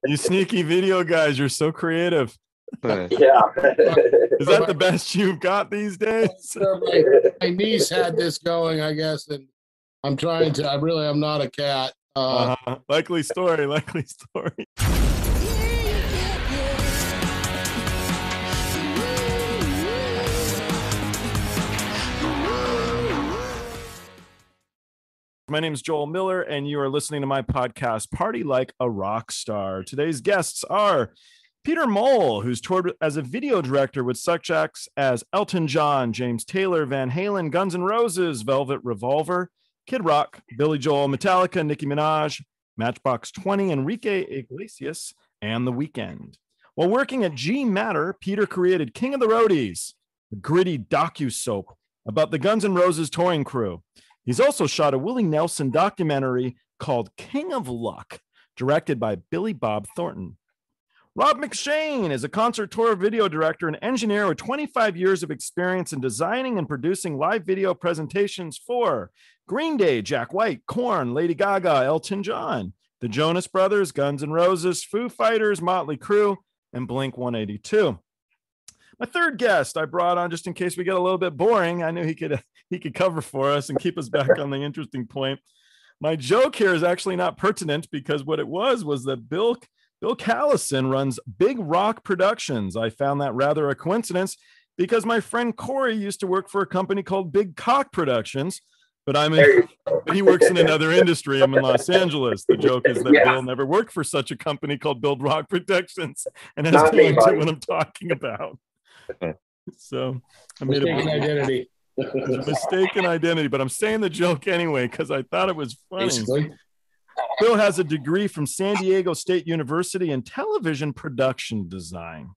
You sneaky video guys, you're so creative. Yeah. Is that the best you've got these days? My niece had this going, I guess, and I'm trying to. I'm not a cat. Likely story. My name is Joel Miller, and you are listening to my podcast, Party Like a Rockstar. Today's guests are Peter Moll, who's toured as a video director with such acts as Elton John, James Taylor, Van Halen, Guns N' Roses, Velvet Revolver, Kid Rock, Billy Joel, Metallica, Nicki Minaj, Matchbox 20, Enrique Iglesias, and The Weeknd. While working at G Matter, Peter created King of the Roadies, a gritty docu-soap about the Guns N' Roses touring crew. He's also shot a Willie Nelson documentary called King of Luck, directed by Billy Bob Thornton. Rob McShane is a concert tour video director and engineer with 25 years of experience in designing and producing live video presentations for Green Day, Jack White, Korn, Lady Gaga, Elton John, the Jonas Brothers, Guns N' Roses, Foo Fighters, Motley Crue, and Blink 182. My third guest I brought on just in case we get a little bit boring. I knew he could cover for us and keep us back on the interesting point. My joke here is actually not pertinent because what it was that Bill Callison runs Big Rock Productions. I found that rather a coincidence because my friend Corey used to work for a company called Big Cock Productions, but he works in another industry. I'm in Los Angeles. The joke is that Bill never worked for such a company called Big Rock Productions and has no idea what I'm talking about. So I made a mistaken identity, but I'm saying the joke anyway because I thought it was funny. Basically. Bill has a degree from San Diego State University in television production design.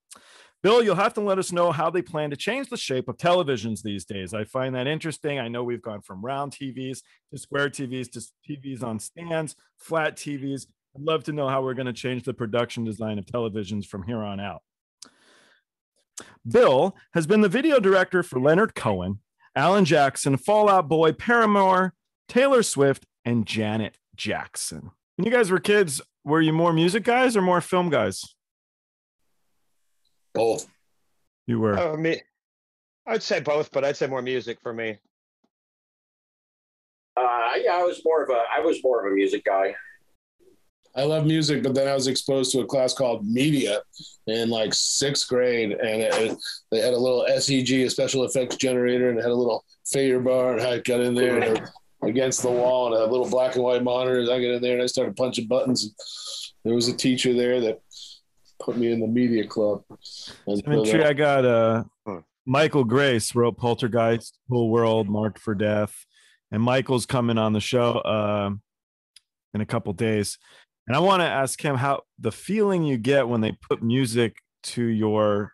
Bill, you'll have to let us know how they plan to change the shape of televisions these days. I find that interesting. I know we've gone from round TVs to square TVs to TVs on stands, flat TVs. I'd love to know how we're going to change the production design of televisions from here on out. Bill has been the video director for Leonard Cohen, Alan Jackson, Fall Out Boy, Paramour, Taylor Swift, and Janet Jackson. When you guys were kids, were you more music guys or more film guys? Both. You were. I'd say both, but I'd say more music for me. I was more of a music guy. I love music, but then I was exposed to a class called media in like sixth grade, and they had a little SEG, a special effects generator, and it had a little fader bar, and I got in there and against the wall, and a little black and white monitors. I get in there and I started punching buttons. And there was a teacher there that put me in the media club. I got Michael Grace wrote Poltergeist, Whole World, Marked for Death, and Michael's coming on the show in a couple days. And I want to ask him how the feeling you get when they put music to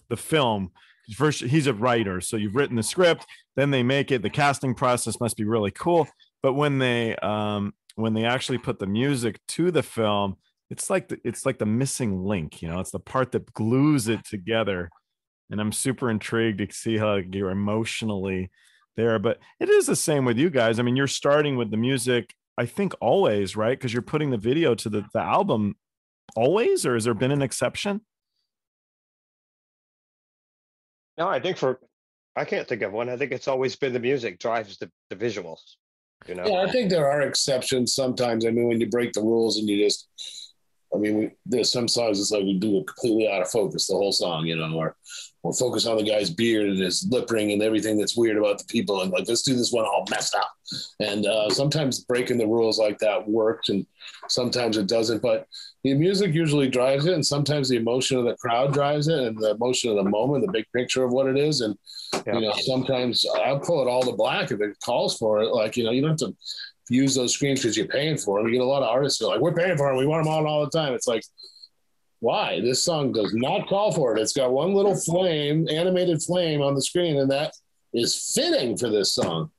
the film. First, he's a writer, so you've written the script, then they make it. The casting process must be really cool. But when they actually put the music to the film, it's like the missing link. You know, it's the part that glues it together. And I'm super intrigued to see how you're emotionally there. But it is the same with you guys. I mean, you're starting with the music, I think, always, right? Because you're putting the video to the album always, or has there been an exception? No, I can't think of one. I think it's always been the music drives the visuals, you know? Yeah, I think there are exceptions sometimes. I mean, when you break the rules and you just, there's some songs it's like we do it completely out of focus, the whole song, you know, or we'll focus on the guy's beard and his lip ring and everything that's weird about the people. And like, let's do this one all messed up. And sometimes breaking the rules like that works and sometimes it doesn't. But the music usually drives it. And sometimes the emotion of the crowd drives it and the emotion of the moment, the big picture of what it is. And, you know, sometimes I'll pull it all to black if it calls for it. Like, you know, you don't have to use those screens because you're paying for them. You get a lot of artists who are like, we're paying for them. We want them on all the time. It's like, why? This song does not call for it. It's got one little flame, animated flame on the screen, and that is fitting for this song.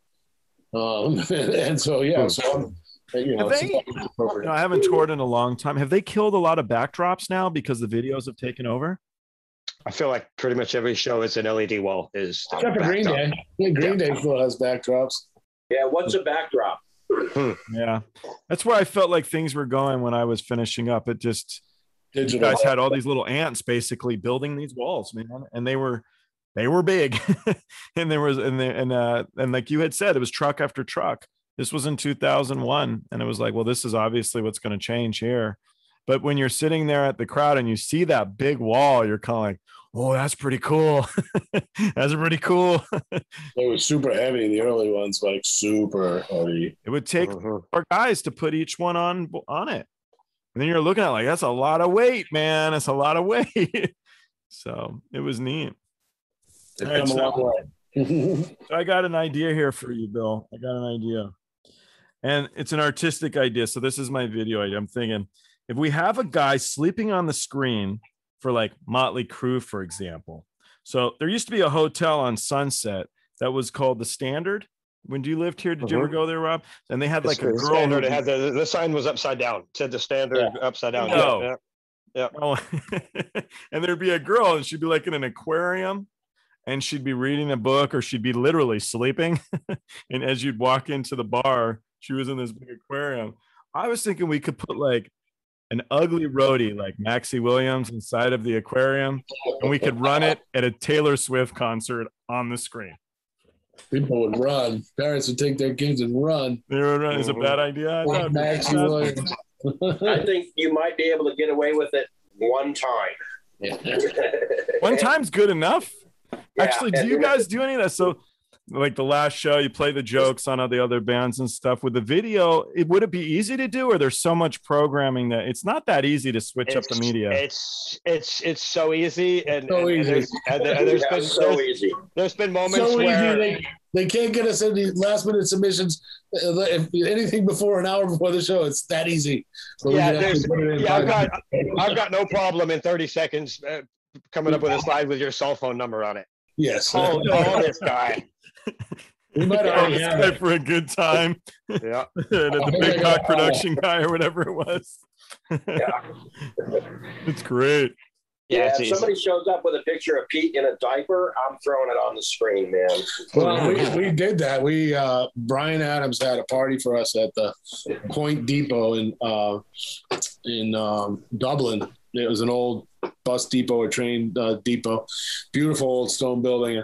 And so, yeah, so you know, I haven't toured in a long time. Have they killed a lot of backdrops now because the videos have taken over? I feel like pretty much every show is an LED wall. Except for Green Day. Yeah, Green Day still has backdrops. Yeah, what's a backdrop? Yeah, that's where I felt like things were going when I was finishing up. It just, You guys had all these little ants basically building these walls, man, and they were big. And there was and like you had said, it was truck after truck. This was in 2001, and it was like, well, this is obviously what's going to change here. But when you're sitting there at the crowd and you see that big wall, you're kind of like, oh, that's pretty cool. That's pretty cool. They were super heavy. The early ones, like super heavy. It would take our guys to put each one on it. And then you're looking at like, that's a lot of weight, man. That's a lot of weight. So it was neat. Right, so I got an idea here for you, Bill. I got an idea. And it's an artistic idea. So this is my video idea. I'm thinking, if we have a guy sleeping on the screen for like Motley Crue, for example. So there used to be a hotel on Sunset that was called the Standard. When you lived here, did you ever go there, Rob? And they had like a girl. Standard, it had the sign was upside down. It said the Standard upside down. No. Yeah. Oh. And there'd be a girl, and she'd be like in an aquarium, and she'd be reading a book, or she'd be literally sleeping. And as you'd walk into the bar, she was in this big aquarium. I was thinking we could put like an ugly roadie like Maxie Williams inside of the aquarium, and we could run it at a Taylor Swift concert on the screen. People would run. Parents would take their kids and run. They would run. It's a bad idea. Maxie Williams. I think you might be able to get away with it one time. One time's good enough. Yeah. Actually, do you guys do any of that? So like the last show, you play the jokes on all the other bands and stuff. With the video, would it be easy to do, or there's so much programming that it's not that easy to switch up the media? It's so easy, and there's been moments so where they can't get us any last minute submissions. If anything before an hour before the show, it's that easy. So I've got no problem in 30 seconds coming up with a slide with your cell phone number on it. Yes. Call this guy. We might already have it for a good time. Yeah. The Big Cock production guy or whatever it was. Yeah. It's great. Yeah, if somebody shows up with a picture of Pete in a diaper, I'm throwing it on the screen, man. Well, we did that. We Brian Adams had a party for us at the Point Depot in Dublin. It was an old bus depot or train depot, beautiful old stone building.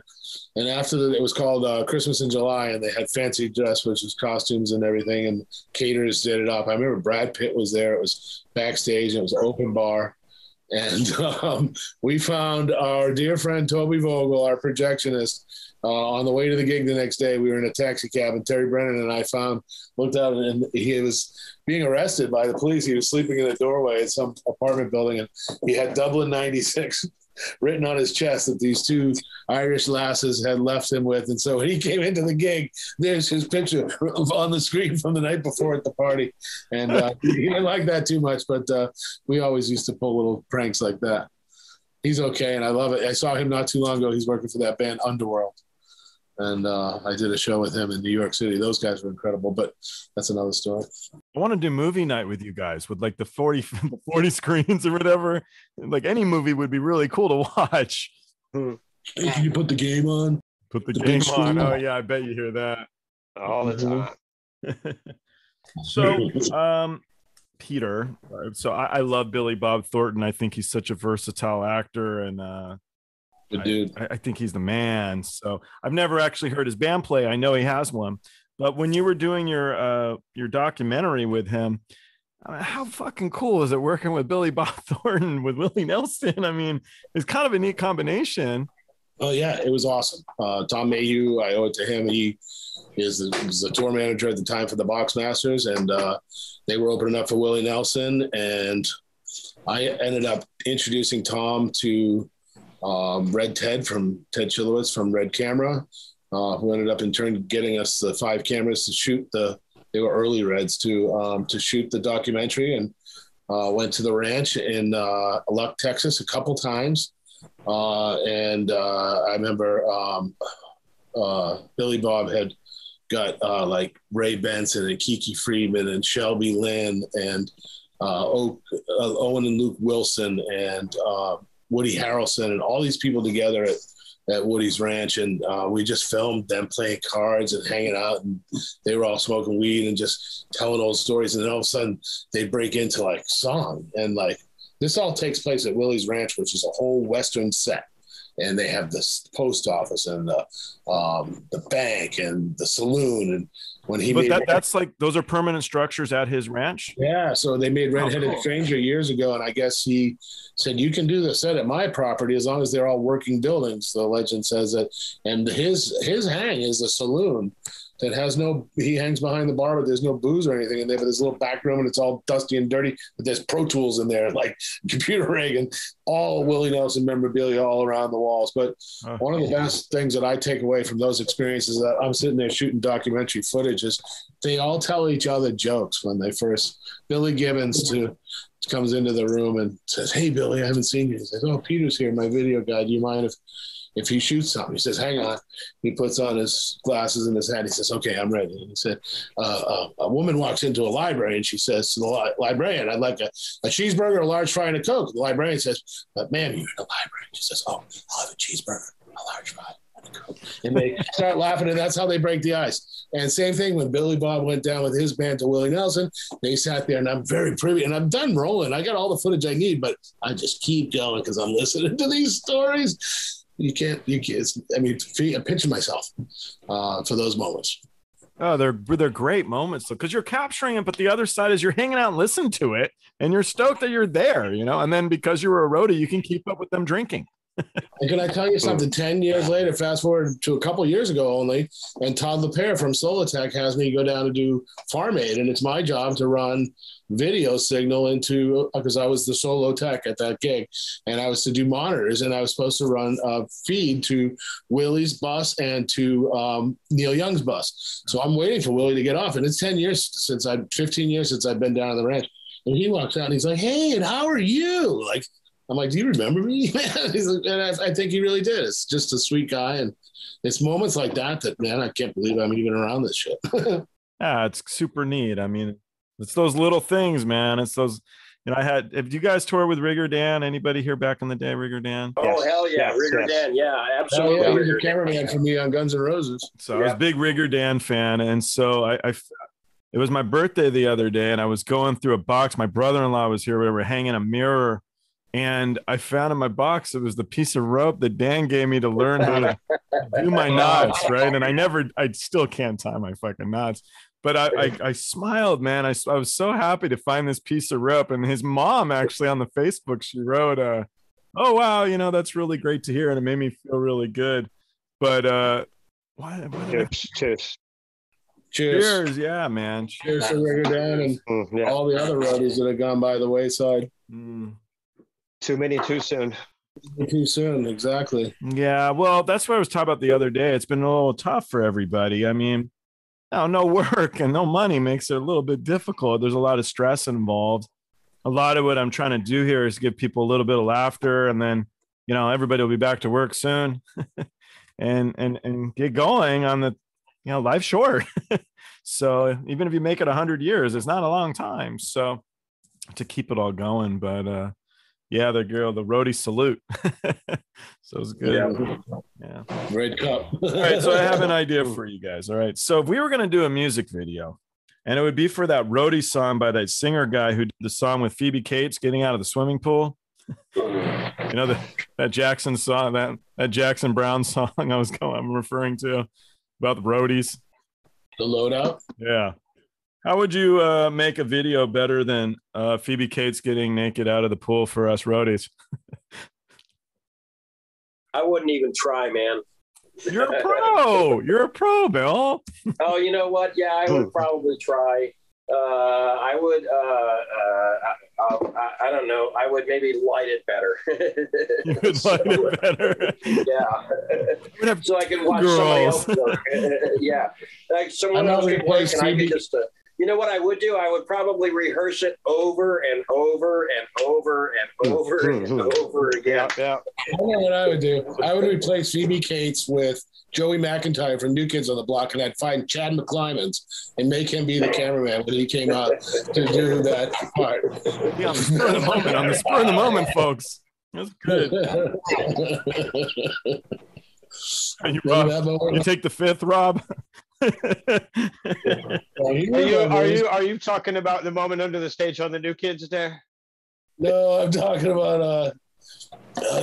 And after it was called Christmas in July, and they had fancy dress, which was costumes and everything, and caterers did it up. I remember Brad Pitt was there. It was backstage, and it was an open bar. And we found our dear friend Toby Vogel, our projectionist, on the way to the gig the next day. We were in a taxi cab, and Terry Brennan and I looked out, and he was being arrested by the police. He was sleeping in a doorway at some apartment building, and he had Dublin 96 written on his chest that these two Irish lasses had left him with. And so when he came into the gig, there's his picture on the screen from the night before at the party. And he didn't like that too much, but we always used to pull little pranks like that. He's okay, and I love it. I saw him not too long ago. He's working for that band Underworld. And I did a show with him in New York City. Those guys were incredible, but that's another story. I want to do movie night with you guys with like the 40 screens or whatever. Like any movie would be really cool to watch. Hey, can you put the game on? Put the game on. Oh, yeah, I bet you hear that. All the time. So, Peter, so I love Billy Bob Thornton. I think he's such a versatile actor, and good dude. I think he's the man. So I've never actually heard his band play. I know he has one, but when you were doing your documentary with him, how fucking cool is it working with Billy Bob Thornton with Willie Nelson? I mean, it's kind of a neat combination. Oh yeah, it was awesome. Tom Mayhew, I owe it to him. He was the tour manager at the time for the Boxmasters, and they were opening up for Willie Nelson, and I ended up introducing Tom to Red Ted from Ted Chilowitz from Red Camera, who ended up in turn getting us the 5 cameras to shoot they were early Reds to shoot the documentary, and went to the ranch in Luck, Texas a couple times. And I remember Billy Bob had got like Ray Benson and Kiki Friedman and Shelby Lynn and Owen and Luke Wilson and Woody Harrelson and all these people together at Woody's ranch. And we just filmed them playing cards and hanging out, and they were all smoking weed and just telling old stories. And then all of a sudden they'd break into like song, and like This all takes place at Willie's Ranch, which is a whole Western set. And they have this post office and the bank and the saloon. And when he that's like, those are permanent structures at his ranch. Yeah. So they made Red-Headed Stranger years ago. And I guess he said, you can do the set at my property as long as they're all working buildings. The legend says that. And his hang is a saloon that has he hangs behind the bar, but there's no booze or anything in there, but there's a little back room and it's all dusty and dirty, but there's Pro Tools in there, like computer rig and all Willie Nelson memorabilia all around the walls. But one of the best things that I take away from those experiences that I'm sitting there shooting documentary footage is they all tell each other jokes when they first, Billy Gibbons comes into the room and says, "Hey, Billy, I haven't seen you." He says, "Oh, Peter's here, my video guy. Do you mind if he shoots something?" He says, "Hang on." He puts on his glasses and his hat. He says, "Okay, I'm ready." And he said, a woman walks into a library and she says to the librarian, "I'd like a cheeseburger, a large fry, and a Coke." The librarian says, "But ma'am, you're in a library." She says, "Oh, I'll have a cheeseburger, a large fry, and a Coke." And they start laughing, and that's how they break the ice. And same thing when Billy Bob went down with his band to Willie Nelson. They sat there, and I'm very privy, and I'm done rolling. I got all the footage I need, but I just keep going because I'm listening to these stories. You can't, I mean, I'm pinching myself for those moments. Oh, they're great moments because you're capturing it, but the other side is you're hanging out and listening to it, and you're stoked that you're there, and then because you were a roadie, you can keep up with them drinking. And can I tell you something? 10 years later, fast forward to a couple of years ago only, and Todd LePere from Solotech has me go down to do Farm Aid, and it's my job to run video signal into, because I was the solo tech at that gig, and I was to do monitors, and I was supposed to run a feed to Willie's bus and to Neil Young's bus. So I'm waiting for Willie to get off, and it's 15 years since I've been down on the ranch. And he walks out and he's like, "Hey, and how are you?" Like, I'm like, "Do you remember me?" He's like, and I think he really did. It's just a sweet guy. And it's moments like that, man, I can't believe I'm even around this shit. Yeah, it's super neat. I mean, it's those little things, man. It's those, if you guys tour with Rigger Dan, anybody here back in the day, Rigger Dan? Oh, yes. Hell yeah. Rigger Dan. Yeah, absolutely. He was a cameraman for me on Guns N' Roses. So I was a big Rigger Dan fan. And so it was my birthday the other day, and I was going through a box. My brother-in-law was here. We were hanging a mirror. And I found in my box, it was the piece of rope that Dan gave me to learn how to do my knots, right? And I still can't tie my fucking knots. But I smiled, man. I was so happy to find this piece of rope. And his mom actually on the Facebook, she wrote, "Oh, wow, that's really great to hear." And it made me feel really good. But Cheers. Yeah, man. Cheers to Rigger Dan and all the other roadies that have gone by the wayside. Too many too soon. Too soon, exactly. Yeah, well, that's what I was talking about the other day. It's been a little tough for everybody. I mean, no work and no money makes it a little bit difficult. There's a lot of stress involved. A lot of what I'm trying to do here is give people a little bit of laughter, and then everybody will be back to work soon, and get going on the life's short. So even if you make it 100 years, it's not a long time. So to keep it all going, but yeah, the roadie salute. So it's good. Yeah. Red cup. All right. So I have an idea for you guys. All right. So if we were going to do a music video, and it would be for that roadie song by that singer guy who did the song with Phoebe Cates getting out of the swimming pool. That Jackson song, that Jackson Brown song I'm referring to about the roadies. The loadout. Yeah. How would you make a video better than Phoebe Cates getting naked out of the pool for us roadies? I wouldn't even try, man. You're a pro. You're a pro, Bill. Oh, you know what? Yeah, I would probably try. I would. I don't know. I would maybe light it better. You would light it better. Yeah. So I can watch somebody else work. Yeah. Like someone else can work, and I could just. You know what I would do? I would probably rehearse it over and over and over and over and over again. Yeah. I know what I would do. I would replace Phoebe Cates with Joey McIntyre from New Kids on the Block, and I'd find Chad McClymans and make him be the cameraman when he came out to do that part. Yeah, on the spur of the moment, folks. That's good. You take the fifth, Rob? Are you talking about the moment under the stage on the New Kids there? No, I'm talking about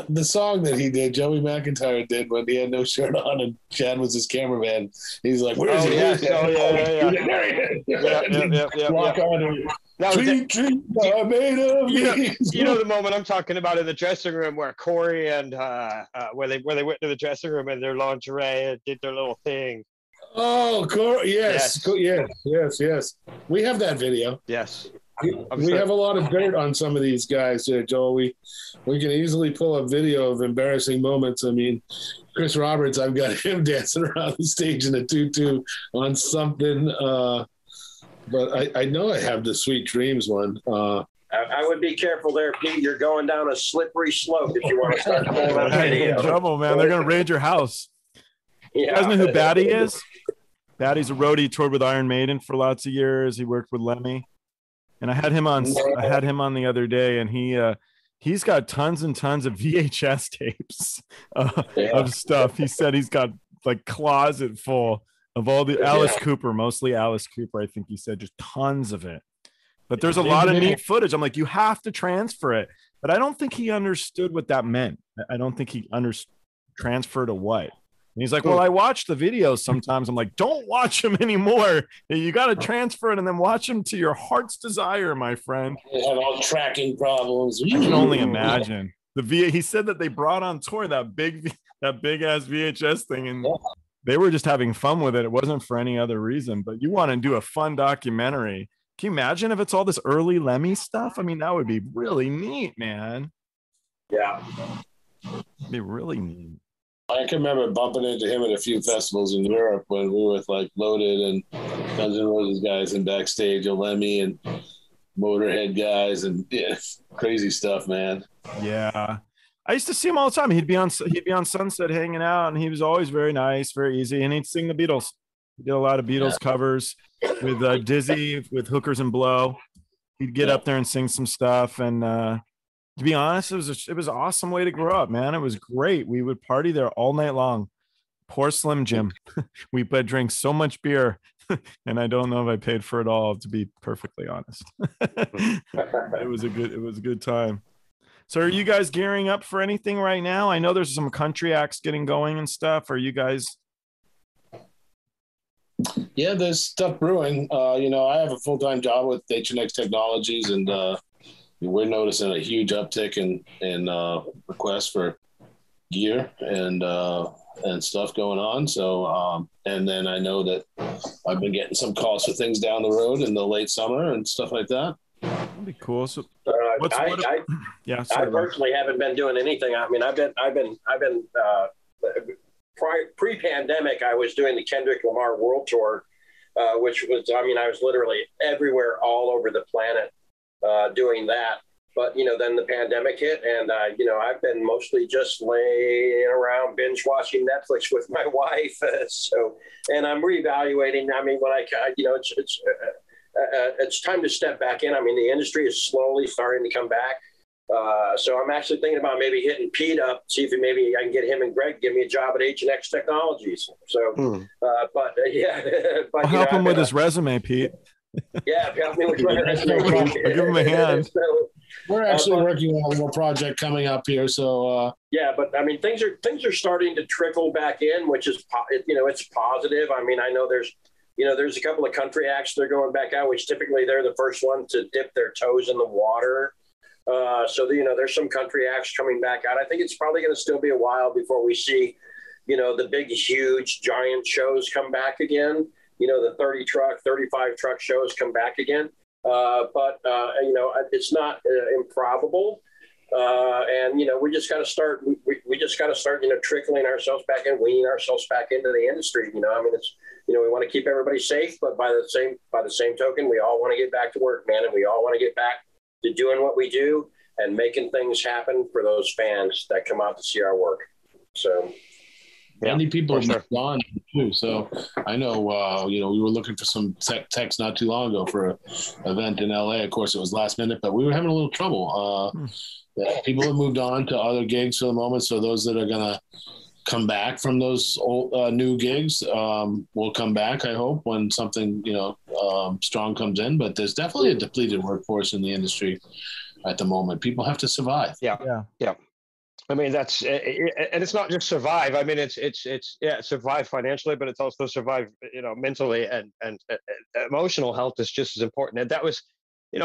the song that he did, Joey McIntyre did when he had no shirt on and Chad was his cameraman. He's like, "Where's he?" Yes. Oh, yeah. Walk on and treat I made of you know the moment I'm talking about in the dressing room where Corey and where they went to the dressing room in their lingerie and did their little thing. Oh, Corey! Yes. We have that video. Yes. We have a lot of dirt on some of these guys here, Joel. We can easily pull a video of embarrassing moments. I mean, Chris Roberts, I've got him dancing around the stage in a tutu on something. But I know I have the Sweet Dreams one. I would be careful there, Pete. You're going down a slippery slope if you want to start pulling that video. Trouble, man. They're going to raid your house. Yeah. You guys know who Batty is? Batty's a roadie. He toured with Iron Maiden for lots of years. He worked with Lemmy. And I had him on the other day, and he's got tons and tons of VHS tapes of stuff. He said he's got like closet full of all the Alice Cooper, mostly Alice Cooper. I think he said just tons of it. But there's a lot of neat footage. I'm like, you have to transfer it. But I don't think he understood what that meant. I don't think he transfer to what. And he's like, well, I watch the videos sometimes. I'm like, don't watch them anymore. You got to transfer it and then watch them to your heart's desire, my friend. They have all tracking problems. I can only imagine. He said that they brought on tour that big ass VHS thing, and they were just having fun with it. It wasn't for any other reason. But you want to do a fun documentary. Can you imagine if it's all this early Lemmy stuff? I mean, that would be really neat, man. Yeah. It'd be really neat. I can remember bumping into him at a few festivals in Europe when we were with like Loaded and Guns N' Roses guys and backstage, Lemmy and Motorhead guys and crazy stuff, man. Yeah, I used to see him all the time. He'd be on Sunset hanging out, and he was always very nice, very easy, and he'd sing the Beatles. He did a lot of Beatles covers with Dizzy, with Hookers and Blow. He'd get up there and sing some stuff, and to be honest, it was an awesome way to grow up, man. It was great. We would party there all night long. Poor Slim Jim. We drank so much beer, and I don't know if I paid for it all, to be perfectly honest. It was a good time. So are you guys gearing up for anything right now? I know there's some country acts getting going and stuff. Are you guys? Yeah, there's stuff brewing. I have a full-time job with H&X Technologies, and we're noticing a huge uptick in requests for gear and stuff going on. So, and then I know that I've been getting some calls for things down the road in the late summer and stuff like that. That'd be cool. So, I personally haven't been doing anything. I mean, I've been pre-pandemic. I was doing the Kendrick Lamar World Tour, which was, I was literally everywhere, all over the planet. Doing that, but then the pandemic hit, and I've been mostly just laying around binge watching Netflix with my wife. And I'm reevaluating. I mean, when it's time to step back in. I mean, the industry is slowly starting to come back. So I'm actually thinking about maybe hitting Pete up, see if maybe I can get him and Greg give me a job at H&X Technologies. So, but I'll help him with his resume, Pete. Yeah, help me with my resume. Give him a hand. We're actually working on a little project coming up here. So but I mean, things are starting to trickle back in, which is it's positive. I mean, I know there's a couple of country acts that are going back out, which typically they're the first one to dip their toes in the water. So there's some country acts coming back out. I think it's probably going to still be a while before we see the big, huge, giant shows come back again. The 30 truck, 35 truck shows come back again. But it's not improbable. And we just got to start, we just got to start, trickling ourselves back in, weaning ourselves back into the industry. I mean, it's, we want to keep everybody safe, but by the same token, we all want to get back to work, man. And we all want to get back to doing what we do and making things happen for those fans that come out to see our work. So. Many people have gone too. So I know, we were looking for some techs not too long ago for an event in LA. Of course, it was last minute, but we were having a little trouble. People have moved on to other gigs for the moment. So those that are going to come back from those old new gigs will come back, I hope, when something, strong comes in. But there's definitely a depleted workforce in the industry. at the moment. People have to survive. Yeah. I mean, that's and it's not just survive. I mean, it's survive financially, but it's also survive, mentally and emotional health is just as important. And that was,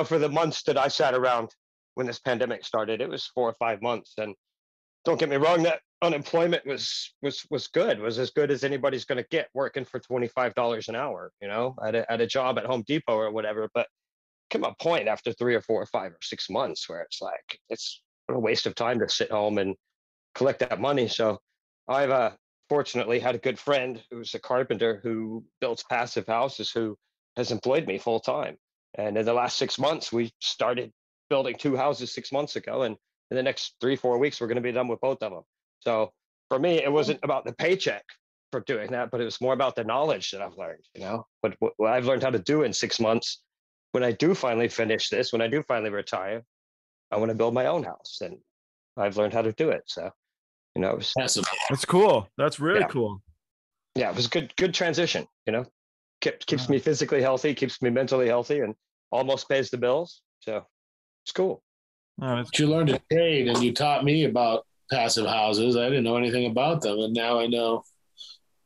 for the months that I sat around when this pandemic started, it was 4 or 5 months. And don't get me wrong, that unemployment was good, was as good as anybody's going to get working for $25 an hour, at a job at Home Depot or whatever. But come a point after 3 or 4 or 5 or 6 months where it's like, it's a waste of time to sit home and collect that money. So I've fortunately had a good friend who's a carpenter who builds passive houses who has employed me full time. And in the last 6 months, we started building 2 houses 6 months ago. And in the next 3-4 weeks, we're going to be done with both of them. So for me, it wasn't about the paycheck for doing that, but it was more about the knowledge that I've learned, but what I've learned how to do in 6 months. When I do finally finish this, when I do finally retire, I want to build my own house, and I've learned how to do it. So, that's cool. That's really cool. Yeah, it was a good transition. Keeps me physically healthy, keeps me mentally healthy, and almost pays the bills. So it's cool. You learned a trade, and you taught me about passive houses. I didn't know anything about them, and now I know.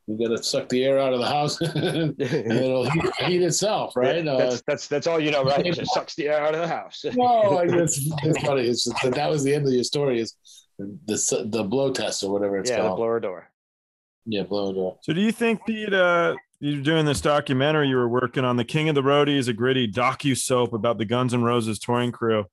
You got to suck the air out of the house, and it'll heat itself, right? That's all right? It just sucks the air out of the house. No, it's funny. It's just, that was the end of your story. Is the blow test or whatever it's called? Yeah, the blower door. Yeah, blower door. So, do you think, Pete, you're doing this documentary? You were working on The King of the Roadies, a gritty docu-soap about the Guns N' Roses touring crew.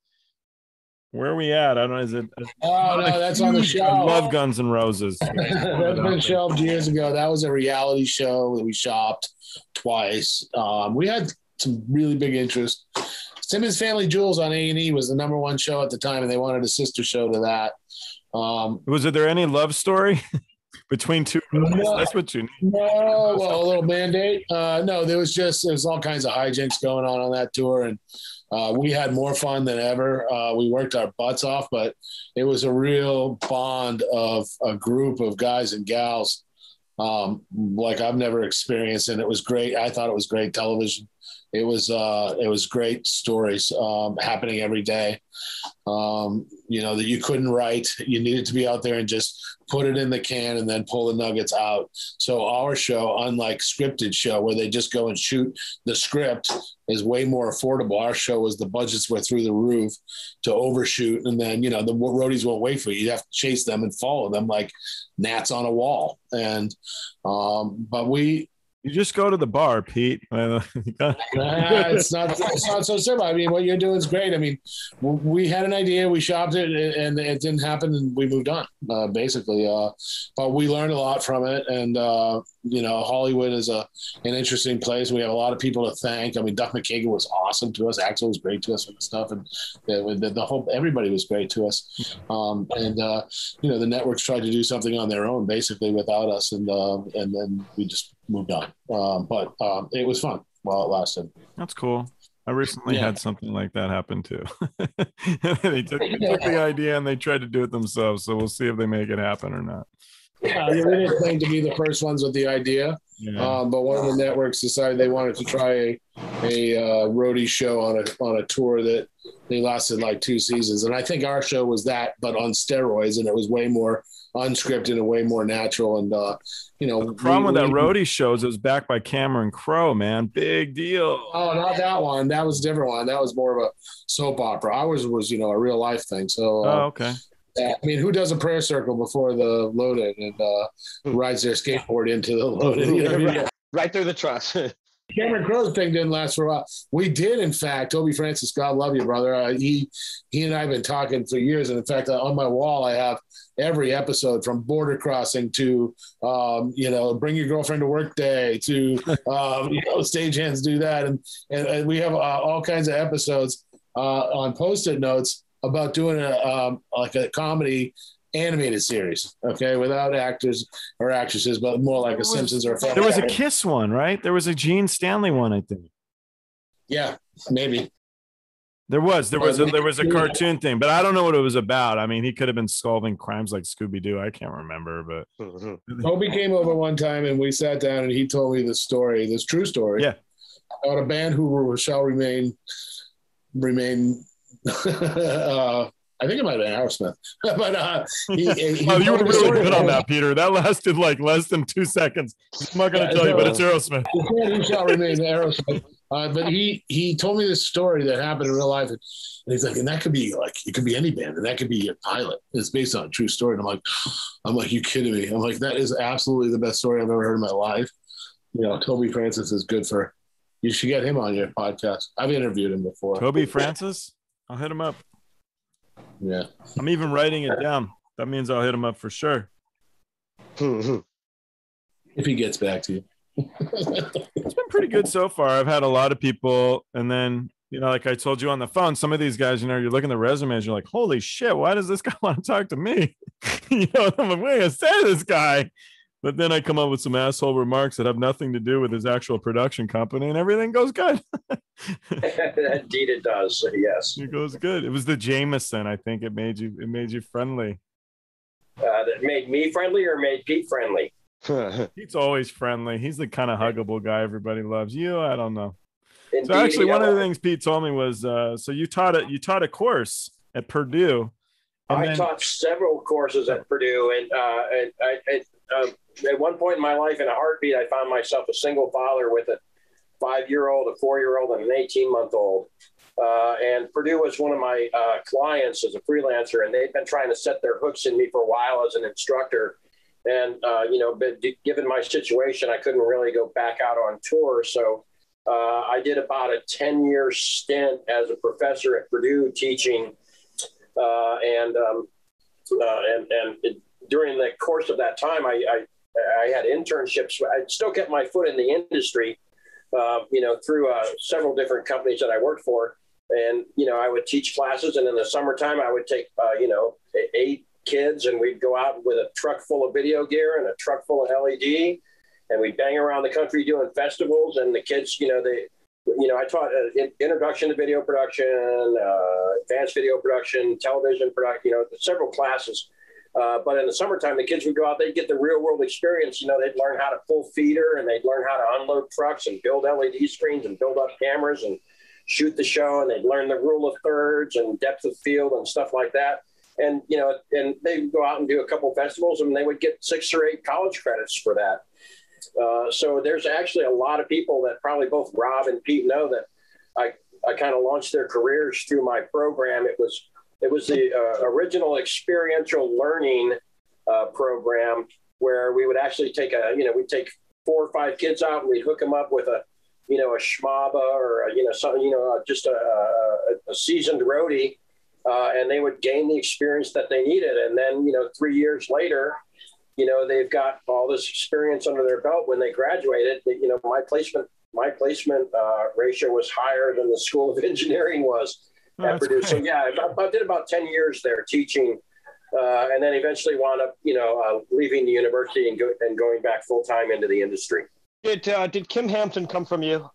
Where are we at? I don't know. Is it? Oh, no, that's on the show. I love Guns N' Roses. That's been shelved years ago. That was a reality show that we shopped twice. We had some really big interest. Simmons Family Jewels on A&E was the #1 show at the time, and they wanted a sister show to that. Was there any love story between two? No, that's what you need. No, well, a little Band-Aid. No, there was all kinds of hijinks going on that tour, and we had more fun than ever. We worked our butts off, but it was a real bond of a group of guys and gals like I've never experienced, and it was great. I thought it was great television. It was great stories happening every day. That you couldn't write. You needed to be out there and just put it in the can and then pull the nuggets out. So our show, unlike scripted show where they just go and shoot the script, is way more affordable. Our show was the budgets were through the roof to overshoot. And then, the roadies won't wait for you. You have to chase them and follow them like gnats on a wall. And, you just go to the bar, Pete. It's not so simple. I mean, what you're doing is great. I mean, we had an idea, we shopped it, and it didn't happen, and we moved on, basically. But we learned a lot from it, and Hollywood is an interesting place. We have a lot of people to thank. I mean, Duff McKagan was awesome to us. Axl was great to us and stuff, and everybody was great to us. The networks tried to do something on their own, basically, without us, and then we just moved on. But it was fun while it lasted. That's cool. I recently had something like that happen too. They took the idea and they tried to do it themselves. So we'll see if they make it happen or not. Yeah, we didn't claim to be the first ones with the idea. Yeah. But one of the networks decided they wanted to try a roadie show on a tour that they lasted like 2 seasons. And I think our show was that, but on steroids, and it was way more unscripted and way more natural. And the problem with that roadie show is it was backed by Cameron Crowe, man. Big deal. Oh, not that one. That was a different one. That was more of a soap opera. Ours was a real life thing. So okay. I mean, who does a prayer circle before the load-in and rides their skateboard into the load-in? Right through the truss. Cameron Crowe's thing didn't last for a while. We did, in fact. Toby Francis, God love you, brother. He and I have been talking for years. And in fact, on my wall, I have every episode from Border Crossing to, Bring Your Girlfriend to Work Day to, Stagehands Do That. And we have all kinds of episodes on Post-it notes about doing a comedy animated series, okay, without actors or actresses, but more like a Simpsons or a There was a Kiss one, right? There was a Gene Stanley one, I think. Yeah, maybe. There was a cartoon thing, but I don't know what it was about. I mean, he could have been solving crimes like Scooby-Doo. I can't remember, but Toby came over one time and we sat down and he told me this true story. Yeah. About a band who shall remain I think it might have been Aerosmith, but you were really good on that, Peter. That lasted like less than 2 seconds. I'm not going to tell you, but it's Aerosmith. He shall remain Aerosmith. But he told me this story that happened in real life, and he's like, and that could be like, it could be any band, and that could be a pilot. It's based on a true story. And I'm like, you kidding me? I'm like, that is absolutely the best story I've ever heard in my life. You know, Toby Francis is good for. You should get him on your podcast. I've interviewed him before. Toby Francis, I'll hit him up. Yeah, I'm even writing it down. That means I'll hit him up for sure. If he gets back to you. It's been pretty good so far. I've had a lot of people, and then, you know, like I told you on the phone, some of these guys, you know, you're looking at the resumes, you're like, holy shit, why does this guy want to talk to me? You know, I'm like, wait, I said this guy. But then I come up with some asshole remarks that have nothing to do with his actual production company, and everything goes good. Indeed, it does. Yes, it goes good. It was the Jameson. I think it made you friendly. That made me friendly, or made Pete friendly? Pete's always friendly. He's the kind of huggable guy everybody loves. You, I don't know. Indeed, so actually, one of the things Pete told me was, so you taught a course at Purdue. I taught several courses at Purdue, and at one point in my life, in a heartbeat, I found myself a single father with a 5-year-old, a 4-year-old, and an 18-month-old. And Purdue was one of my clients as a freelancer, and they'd been trying to set their hooks in me for a while as an instructor. And, you know, but given my situation, I couldn't really go back out on tour. So I did about a 10-year stint as a professor at Purdue teaching. During the course of that time, I had internships. I still kept my foot in the industry, you know, through several different companies that I worked for. And, you know, I would teach classes, and in the summertime, I would take, you know, 8 kids, and we'd go out with a truck full of video gear and a truck full of LED, and we'd bang around the country doing festivals. And the kids, you know, I taught introduction to video production, advanced video production, television production, you know, several classes. But in the summertime, the kids would go out, they'd get the real world experience. You know, they'd learn how to pull feeder, and they'd learn how to unload trucks and build LED screens and build up cameras and shoot the show. And they'd learn the rule of thirds and depth of field and stuff like that. And, you know, and they would go out and do a couple festivals, and they would get 6 or 8 college credits for that. So there's actually a lot of people that probably both Rob and Pete know that I kind of launched their careers through my program. It was the original experiential learning program, where we would actually take we'd take 4 or 5 kids out, and we'd hook them up with a schmaba or just a seasoned roadie, and they would gain the experience that they needed. And then, 3 years later, they've got all this experience under their belt. When they graduated, my placement ratio was higher than the School of Engineering was at Purdue. Great. So yeah, I did about 10 years there teaching, and then eventually wound up, leaving the university and going back full time into the industry. Did Kim Hampton come from you?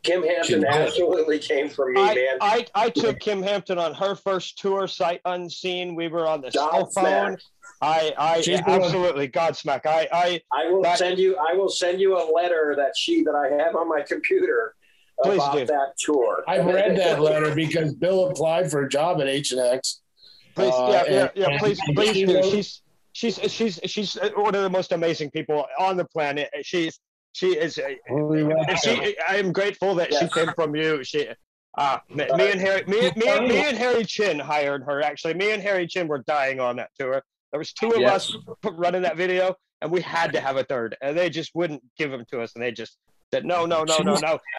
Kim Hampton absolutely came from me, man. I took Kim Hampton on her first tour, sight unseen. We were on the cell phone. I absolutely Godsmack. I will send you a letter that I have on my computer about that tour. I've read that letter because Bill applied for a job at H&X. Please, please do. She's one of the most amazing people on the planet. She is. I am grateful that she came from you. Me and Harry Chin hired her. Actually, me and Harry Chin were dying on that tour. There was 2 of us running that video, and we had to have a third, and they just wouldn't give them to us, and they just said no.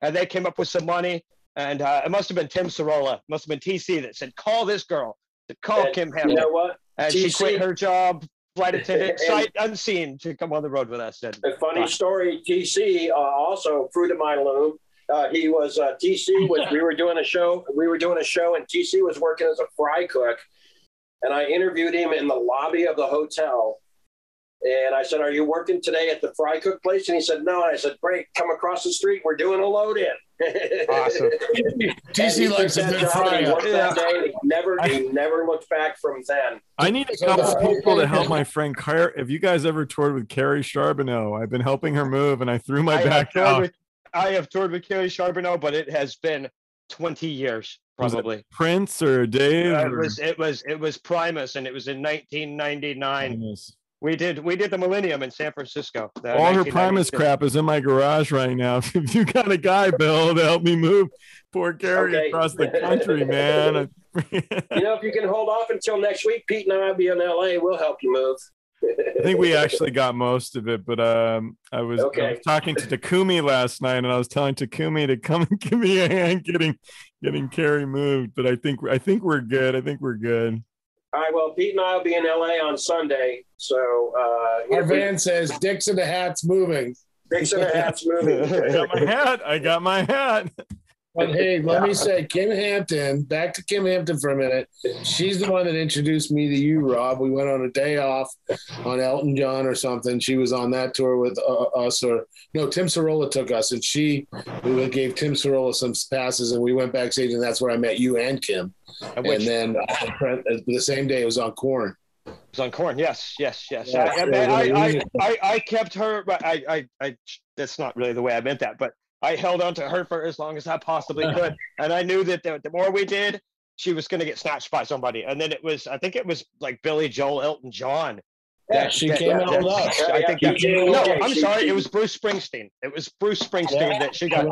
And they came up with some money, and it must have been Tim Sorolla, must have been TC that said, "Call this girl." Call Kim Hampton. You know what? And TC, she quit her job. Flight attendant, sight unseen, to come on the road with us. And a funny story. TC, also fruit of my loom. He was TC. We were doing a show, and TC was working as a fry cook. And I interviewed him in the lobby of the hotel. And I said, "Are you working today at the fry cook place?" And he said, "No." And I said, "Great, come across the street. We're doing a load in." Awesome. TC likes a good fry. He never looked back from then. I need a couple of people to help my friend Carrie. Have you guys ever toured with Carrie Charbonneau? I've been helping her move, and I threw my back out. I have toured with Carrie Charbonneau, but it has been 20 years, probably. Was it Prince or Dave? It was Primus, and it was in 1999. Primus. We did the Millennium in San Francisco. All her Primus crap is in my garage right now. If you got a guy, Bill, to help me move poor Carrie across the country, man. If you can hold off until next week, Pete and I will be in LA. We'll help you move. I think we actually got most of it, but I was talking to Takumi last night, and I was telling Takumi to come and give me a hand getting Carrie moved. But I think we're good. I think we're good. All right. Well, Pete and I will be in LA on Sunday. So our van says Dicks in the Hat's moving. Dicks in the Hat's moving. I got my hat. But hey, let me say, Kim Hampton, back to Kim Hampton for a minute. She's the one that introduced me to you, Rob. We went on a day off on Elton John or something. She was on that tour with us, or no, Tim Cirola took us, and we gave Tim Cirola some passes, and we went backstage, and that's where I met you and Kim. And then the same day it was on Korn. It was on Korn, yes. Yeah, I kept her, but I that's not really the way I meant that, but I held on to her for as long as I possibly could. And I knew that the more we did, she was going to get snatched by somebody. And then I think it was like Billy Joel, Elton John. She came out with us. I'm sorry. It was Bruce Springsteen. It was Bruce Springsteen that she got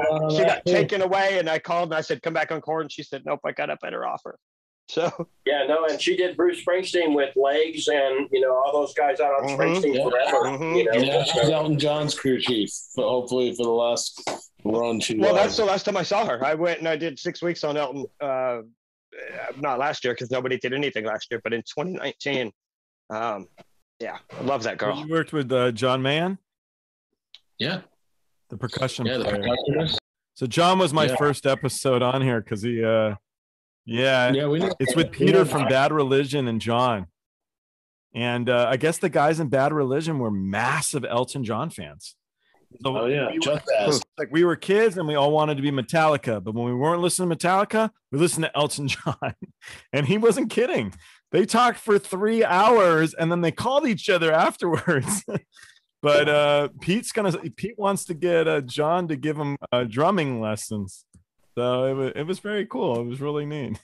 taken away. And I called and I said, come back on Korn. And she said, nope, I got a better offer. So and she did Bruce Springsteen with Legs and all those guys out on Springsteen forever. She's Elton John's crew chief, hopefully for the last run. That's the last time I saw her. I went and I did 6 weeks on Elton. Not last year because nobody did anything last year, but in 2019. I love that girl. You worked with John Mann. Yeah, the percussion player. So John was my first episode on here because he. It's with Peter from Bad Religion and John. And I guess the guys in Bad Religion were massive Elton John fans. So we were kids and we all wanted to be Metallica. But when we weren't listening to Metallica, we listened to Elton John. And he wasn't kidding. They talked for 3 hours and then they called each other afterwards. But Pete wants to get John to give him drumming lessons. So it was very cool. It was really neat.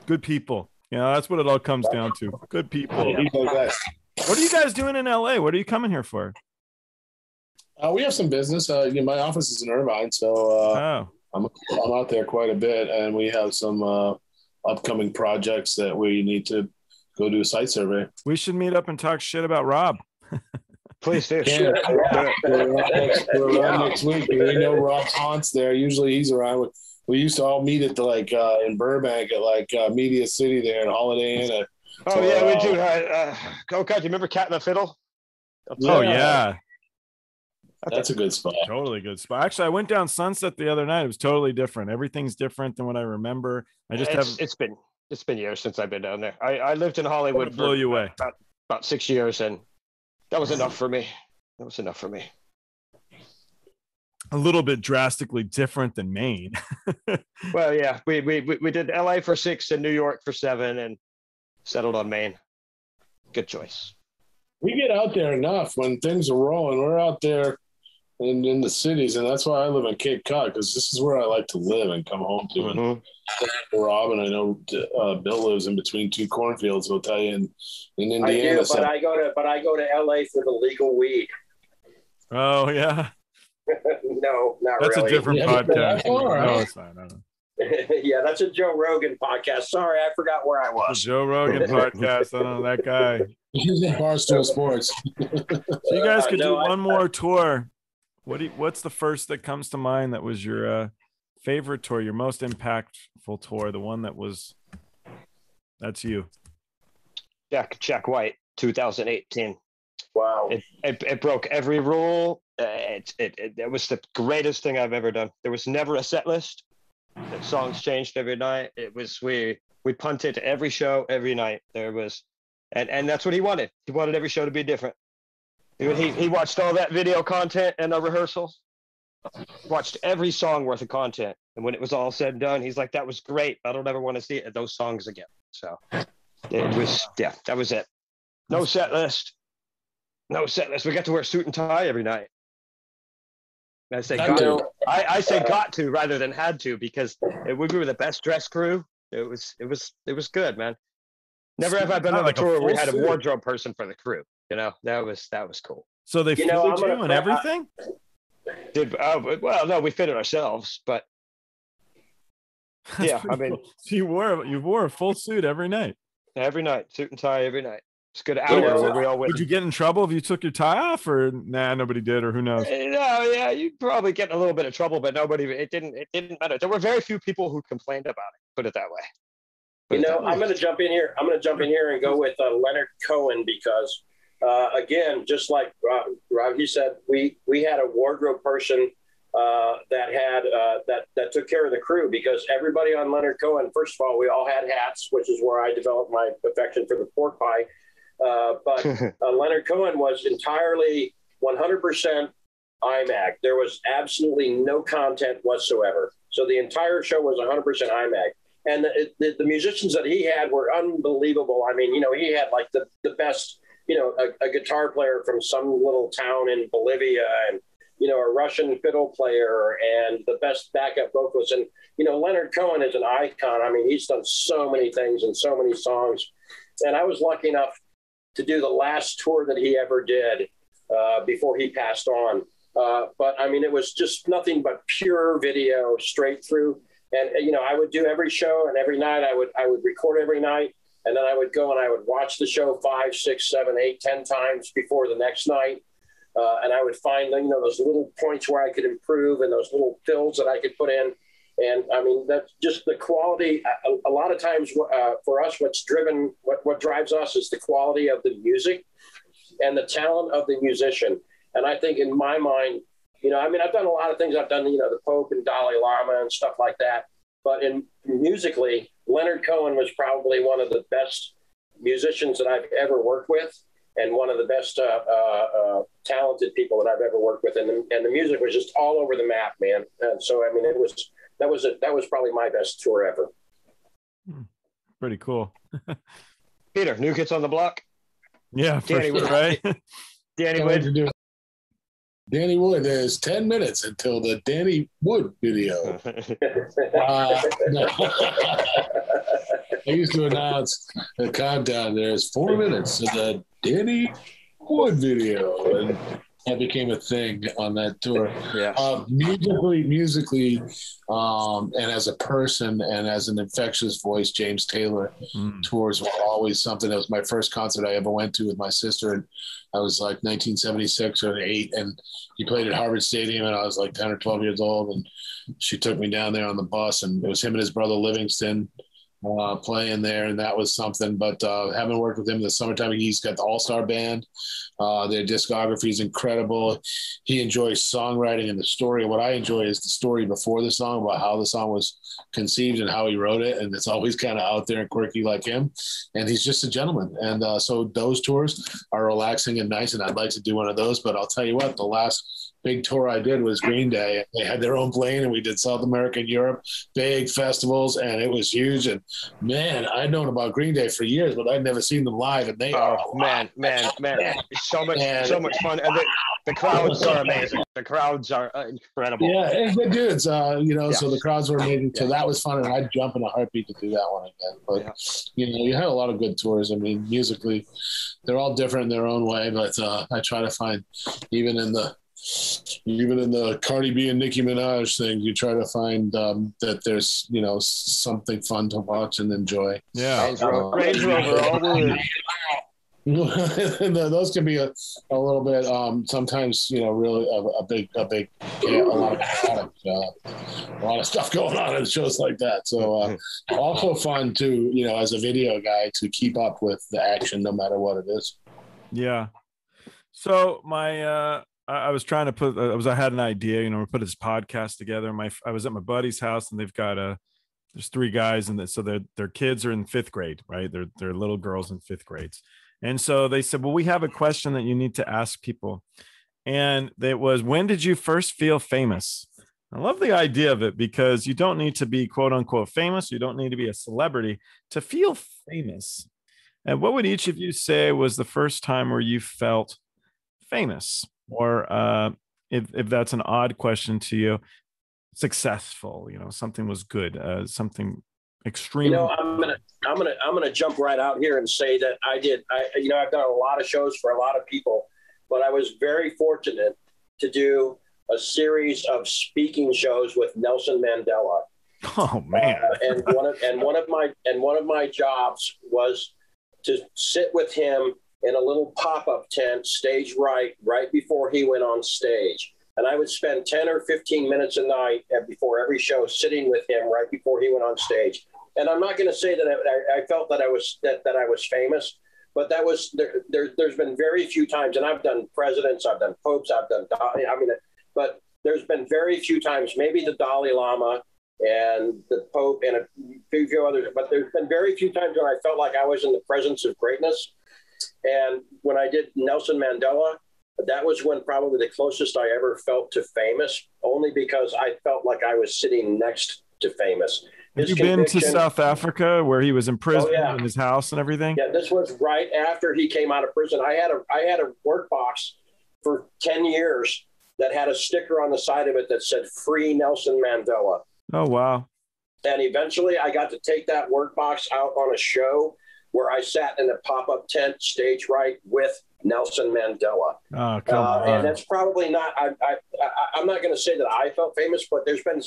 Good people. That's what it all comes down to. Good people. What are you guys doing in LA? What are you coming here for? We have some business. My office is in Irvine, so I'm out there quite a bit, and we have some upcoming projects that we need to go do a site survey. We should meet up and talk shit about Rob. Please do. Next week. We know Rob haunts there. Usually he's around. We used to all meet at in Burbank at Media City there in Holiday Inn. We do. God, do you remember Cat and the Fiddle? Yeah. That's a good spot. Totally good spot. Actually, I went down Sunset the other night. It was totally different. Everything's different than what I remember. It's been years since I've been down there. I lived in Hollywood blow you away. About 6 years, and that was enough for me. A little bit drastically different than Maine. Well, yeah, we did LA for 6 and New York for 7 and settled on Maine. Good choice. We get out there enough when things are rolling. We're out there in the cities, and that's why I live in Cape Cod, because this is where I like to live and come home to. And Rob, and I know Bill lives in between two cornfields. He'll tell you in Indiana. I do, but I go to LA for the legal weed. Oh yeah. No, not that's really. That's a different podcast. Right. No, it's not. Yeah, that's a Joe Rogan podcast. Sorry, I forgot where I was. Joe Rogan podcast. I don't know that guy. He's in Barstool Sports. So you guys could do one more tour. What's the first that comes to mind that was your favorite tour, your most impactful tour, the one that's you? Jack White, 2018. Wow. It broke every rule. It was the greatest thing I've ever done. There was never a set list. The songs changed every night. It was we punted every show every night. There was, and that's what he wanted. He wanted every show to be different. He watched all that video content and the rehearsals. Watched every song worth of content, and when it was all said and done, he's like, "That was great. I don't ever want to see those songs again." So it was, that was it. No set list. We got to wear suit and tie every night. I say got to. I say got to rather than had to, because we were the best dressed crew. It was good, man. Never have I been on a tour where we had a wardrobe person for the crew. You know, that was cool. So they fitted you and everything? Well, no, we fitted ourselves, but yeah, I mean, cool. So you wore a full suit every night. Every night, suit and tie every night. It's a good hour where we all went. Would you get in trouble if you took your tie off, or nah, nobody did, or who knows? No, yeah, you'd probably get in a little bit of trouble, but nobody. It didn't matter. There were very few people who complained about it. Put it that way. I'm going to jump in here. And go with Leonard Cohen because, again, just like Rob, he said, we had a wardrobe person that took care of the crew, because everybody on Leonard Cohen, first of all, we all had hats, which is where I developed my affection for the pork pie. But Leonard Cohen was entirely 100% IMAG. There was absolutely no content whatsoever. So the entire show was 100% IMAG. And the musicians that he had were unbelievable. I mean, he had like the best, a guitar player from some little town in Bolivia, and a Russian fiddle player, and the best backup vocalist. And, Leonard Cohen is an icon. I mean, he's done so many things and so many songs. And I was lucky enough to do the last tour that he ever did before he passed on. But I mean, it was just nothing but pure video straight through. And, I would do every show, and every night I would record every night. And then I would go and I would watch the show 5, 6, 7, 8, 10 times before the next night. And I would find, those little points where I could improve and those little fills that I could put in. And I mean, that's just the quality. A lot of times for us, what drives us is the quality of the music and the talent of the musician. And I think in my mind, I've done a lot of things. I've done, the Pope and Dalai Lama and stuff like that. But musically, Leonard Cohen was probably one of the best musicians that I've ever worked with, and one of the best talented people that I've ever worked with. And the music was just all over the map, man. And so, I mean, that was probably my best tour ever. Pretty cool. Peter, New Kids on the Block. Yeah, for sure, right? Danny Wood. Danny Wood, there's 10 minutes until the Danny Wood video. I used to announce the countdown. There's 4 minutes to the Danny Wood video. And that became a thing on that tour. Yeah. Musically, and as a person and as an infectious voice, James Taylor tours were always something. That was my first concert I ever went to with my sister. And I was like 1976 or 8, and he played at Harvard Stadium, and I was like 10 or 12 years old. And she took me down there on the bus, and it was him and his brother Livingston playing there, and that was something. But having worked with him in the summertime, he's got the All-Star Band. Their discography is incredible. He enjoys songwriting and the story. What I enjoy is the story before the song, about how the song was conceived and how he wrote it. And it's always kind of out there and quirky like him. And he's just a gentleman. And so those tours are relaxing and nice, and I'd like to do one of those. But I'll tell you what, the last big tour I did was Green Day. They had their own plane, and we did South America and Europe, big festivals, and it was huge. And man, I'd known about Green Day for years, but I'd never seen them live. And they man, so much fun. And the crowds are amazing. The crowds are incredible. Yeah, and good dudes. So the crowds were amazing. So that was fun, and I'd jump in a heartbeat to do that one again. But you had a lot of good tours. I mean, musically, they're all different in their own way. But I try to find, even in the Cardi B and Nicki Minaj thing, you try to find that there's something fun to watch and enjoy. Yeah, Range Rover, all the those can be a little bit sometimes really a lot of stuff going on in shows like that. So also fun to as a video guy to keep up with the action no matter what it is. Yeah. So my I was trying to put I had an idea, we put this podcast together. I was at my buddy's house, and they've got there's 3 guys, and so their kids are in 5th grade, right? They're little girls in 5th grades. And so they said, well, we have a question that you need to ask people. And it was, when did you first feel famous? I love the idea of it, because you don't need to be quote unquote famous. You don't need to be a celebrity to feel famous. And what would each of you say was the first time where you felt famous? Or, if that's an odd question to you, successcve, something was good, something extreme. I'm gonna jump right out here and say that I've done a lot of shows for a lot of people, but I was very fortunate to do a series of speaking shows with Nelson Mandela. Oh man! And one of my jobs was to sit with him in a little pop-up tent, stage right before he went on stage. And I would spend 10 or 15 minutes a night before every show sitting with him right before he went on stage. And I'm not going to say that I felt that I was famous, but that was there's been very few times, and I've done presidents, I've done popes, but there's been very few times, maybe the Dalai Lama and the Pope and a few others, but there's been very few times when I felt like I was in the presence of greatness. And when I did Nelson Mandela, that was when probably the closest I ever felt to famous, only because I felt like I was sitting next to famous. Have you been to South Africa where he was in prison in his house and everything? Yeah, this was right after he came out of prison. I had a work box for 10 years that had a sticker on the side of it that said "Free Nelson Mandela." Oh, wow. And eventually I got to take that work box out on a show where I sat in a pop-up tent, stage right, with Nelson Mandela. Oh, come on. And that's probably not, I'm not going to say that I felt famous, but there's been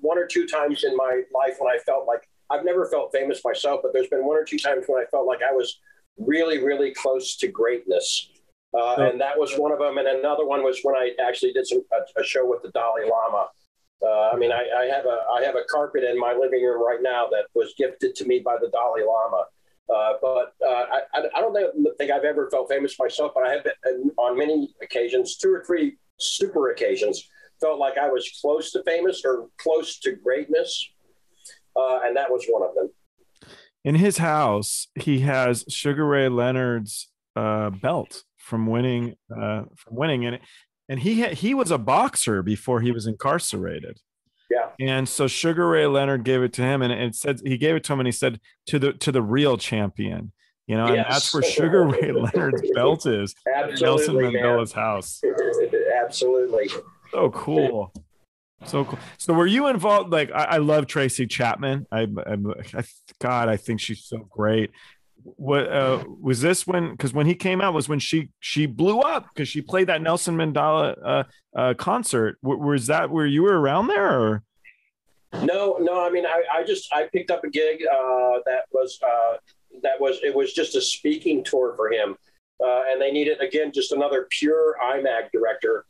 one or two times in my life when I felt like, I've never felt famous myself, but there's been one or two times when I felt like I was really, really close to greatness. And that was one of them. And another one was when I actually did a show with the Dalai Lama. I have a carpet in my living room right now that was gifted to me by the Dalai Lama. I don't think I've ever felt famous myself, but I have been, on many occasions, 2 or 3 super occasions, felt like I was close to famous or close to greatness. And that was one of them. In his house, he has Sugar Ray Leonard's belt from winning, and he was a boxer before he was incarcerated. Yeah. And so Sugar Ray Leonard gave it to him, and it said he gave it to him, and he said to the real champion, and that's where Sugar Ray Leonard's belt is. Nelson Mandela's house. Absolutely. So cool. So cool. So were you involved? Like, I love Tracy Chapman. God, I think she's so great. What was this because when he came out was when she blew up because she played that Nelson Mandela concert. Was that where you were around there? Or? No. I mean, I picked up a gig that was just a speaking tour for him, and they needed, again, just another pure IMAG director.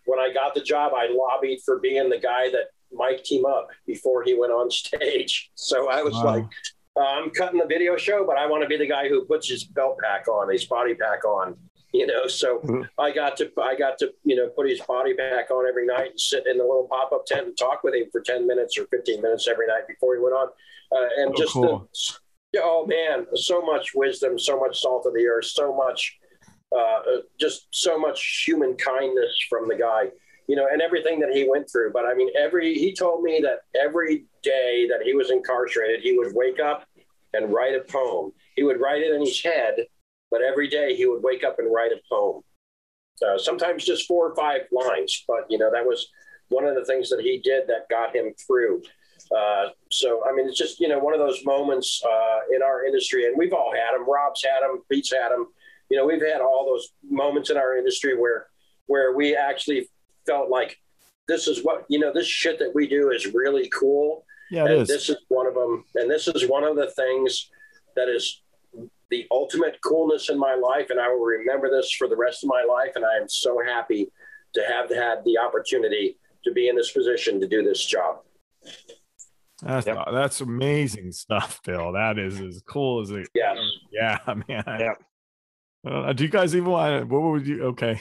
When I got the job, I lobbied for being the guy that mic'd him up before he went on stage. So I was like, I'm cutting the video show, but I want to be the guy who puts his belt pack on, his body pack on, so I got to, put his body pack on every night and sit in the little pop-up tent and talk with him for 10 minutes or 15 minutes every night before he went on. Oh man, so much wisdom, so much salt of the earth, so much, just so much human kindness from the guy. And everything that he went through. But I mean, he told me that every day that he was incarcerated, he would wake up and write a poem. He would write it in his head, but every day he would wake up and write a poem. Sometimes just 4 or 5 lines, but that was one of the things that he did that got him through. So, I mean, it's just, one of those moments in our industry, and we've all had them. Rob's had them, Pete's had them. We've had all those moments in our industry where we actually felt like this is what, this shit that we do is really cool. Yeah, it is. This is one of them. And this is one of the things that is the ultimate coolness in my life. And I will remember this for the rest of my life. And I am so happy to have had the opportunity to be in this position to do this job. That's amazing stuff, Bill. That is as cool as it. Yeah. Yeah, man. Yeah. Do you guys even want? What would you? Okay.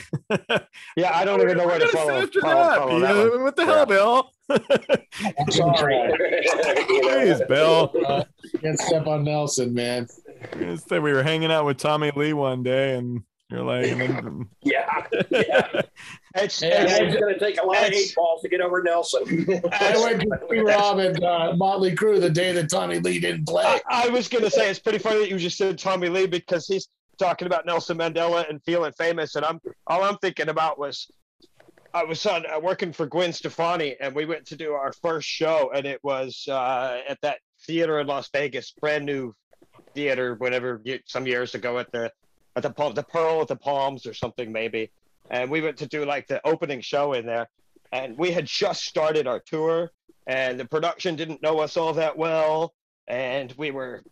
Yeah, I don't even know where to follow that. What the hell, Bill? I'm sorry. Please, Bill. Can't step on Nelson, man. We were hanging out with Tommy Lee one day, and you're like, yeah. It's going to take a lot of 8 balls to get over Nelson. I went to see Rob and Motley Crue the day that Tommy Lee didn't play. I was going to say, it's pretty funny that you just said Tommy Lee, because talking about Nelson Mandela and feeling famous, and all I'm thinking about was I was working for Gwen Stefani, and we went to do our first show, and it was at that theater in Las Vegas, brand new theater, some years ago at the Pearl at the Palms or something maybe, and we went to do like the opening show in there, and we had just started our tour, and the production didn't know us all that well. And we were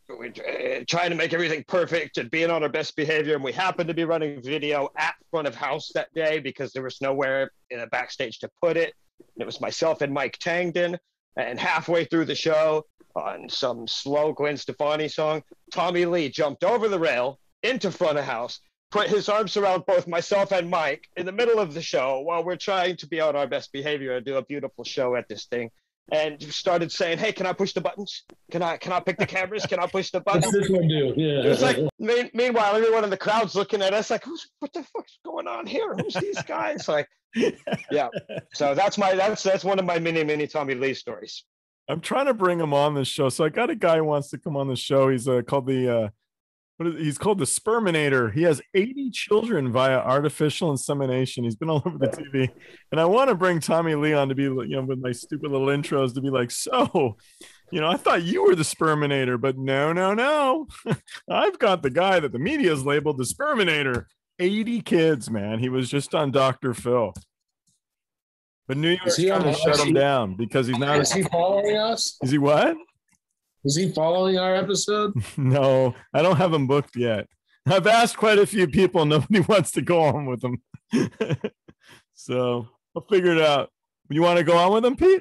trying to make everything perfect and being on our best behavior. And we happened to be running video at front of house that day because there was nowhere in a backstage to put it. And it was myself and Mike Tangden. And halfway through the show, on some slow Gwen Stefani song, Tommy Lee jumped over the rail into front of house, put his arms around both myself and Mike in the middle of the show while we're trying to be on our best behavior and do a beautiful show at this thing. And started saying, "Hey, can I push the buttons? Can I pick the cameras? Can I push the buttons?" What's this one do? Yeah. It was like, meanwhile, everyone in the crowd's looking at us like, "What the fuck's going on here? Who's these guys?" Like, yeah. So that's one of my mini Tommy Lee stories. I'm trying to bring him on this show. So I got a guy who wants to come on the show. He's called he's called the Sperminator. He has 80 children via artificial insemination. He's been all over the TV. And I want to bring Tommy Lee on to be, with my stupid little intros to be like, so, I thought you were the Sperminator, but no. I've got the guy that the media's labeled the Sperminator. 80 kids, man. He was just on Dr. Phil. But New York's trying to shut him down because he's not. Is he following us? Is he what? Is he following our episode? No, I don't have him booked yet. I've asked quite a few people. Nobody wants to go on with him. So I'll figure it out. You want to go on with him, Pete?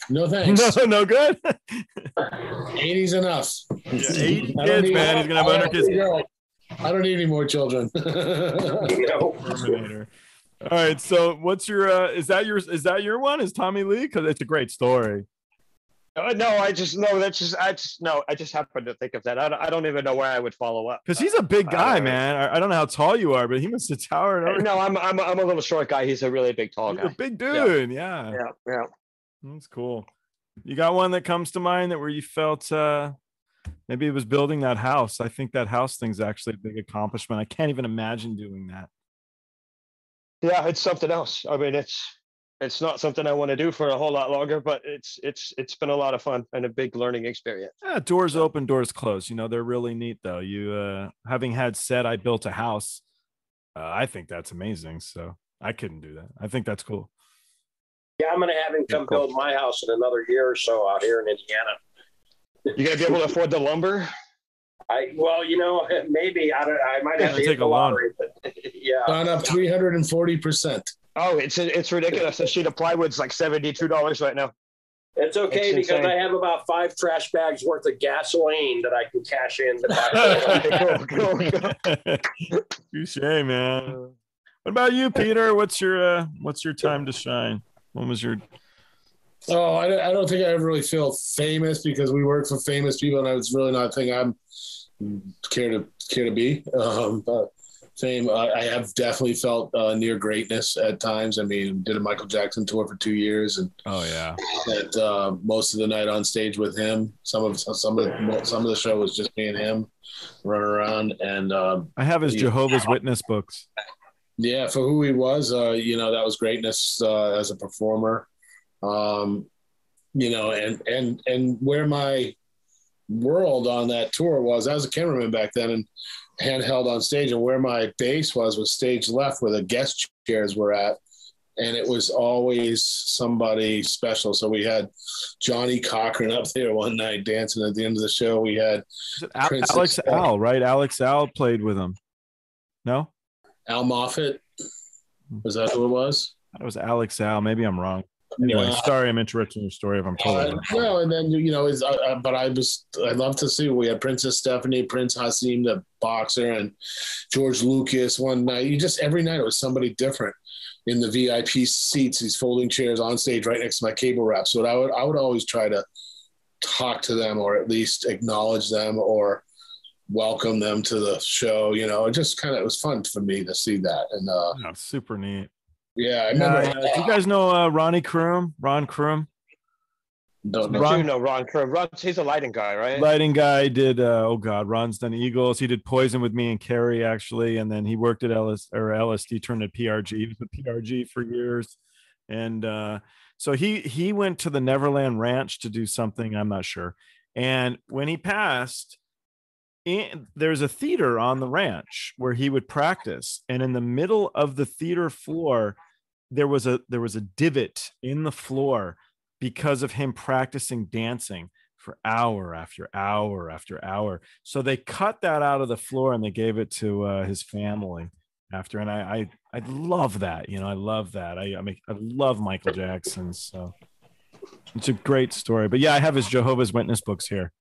No, thanks. No good. 80's enough. Yeah, 80 kids, man. He's going to have 100 kids. I don't need any more children. Terminator. All right. So what's your, is that your one? Is Tommy Lee? Because it's a great story. No, I just happened to think of that. I don't even know where I would follow up. Because he's a big guy, man. I don't know how tall you are, but he must have towered. No, I'm a little short guy. He's a really big, tall guy. A big dude. Yeah. That's cool. You got one that comes to mind where you felt maybe it was building that house. I think that house thing's actually a big accomplishment. I can't even imagine doing that. Yeah, it's something else. I mean, it's not something I want to do for a whole lot longer, but it's been a lot of fun and a big learning experience. Yeah, doors open, doors close. They're really neat though. You having had said I built a house, I think that's amazing. So I couldn't do that. I think that's cool. Yeah, I'm going to have him come build my house in another year or so out here in Indiana. You going to be able to afford the lumber? Maybe I might have to take a lottery, but yeah, gone up 340%. Oh, it's ridiculous. A sheet of plywood's like $72 right now. It's okay because I have about 5 trash bags worth of gasoline that I can cash in. Cool. Touche, man. What about you, Peter? What's your time to shine? When was your? Oh, I don't think I ever really feel famous because we work for famous people, and it's really not a thing I'm care to be. But fame, I have definitely felt near greatness at times. I mean, did a Michael Jackson tour for 2 years, and spent most of the night on stage with him. Some of the show was just me and him running around, and I have his Jehovah's Witness books. Yeah, for who he was, that was greatness as a performer. And where my world on that tour was, I was a cameraman back then and handheld on stage, and where my base was stage left where the guest chairs were at, and it was always somebody special. So we had Johnny Cochran up there one night dancing at the end of the show. We had Alex Al, right? Alex Al played with him. No? Al Moffat. Was that who it was? It was Alex Al. Maybe I'm wrong. Anyway, sorry, I'm interrupting your story if I'm totally no, and then but I'd love to see. We had Princess Stephanie, Prince Hasim, the boxer, and George Lucas one night. Every night it was somebody different in the VIP seats, these folding chairs on stage right next to my cable wrap. So I would always try to talk to them or at least acknowledge them or welcome them to the show. It was fun for me to see that. And super neat. Yeah, I remember. Do you guys know Ron Kroom? Don't know. Ron, no, Ron. He's a lighting guy, right? Lighting guy did. Ron's done Eagles. He did Poison with me and Carrie actually, and then he worked at LSD, turned at PRG. He was with PRG for years, and so he went to the Neverland Ranch to do something. I'm not sure. And when he passed, there's a theater on the ranch where he would practice, and in the middle of the theater floor, there was a divot in the floor because of him practicing dancing for hour after hour after hour. So they cut that out of the floor and they gave it to his family after. And I love that. I love that. I love Michael Jackson. So it's a great story. But yeah, I have his Jehovah's Witness books here.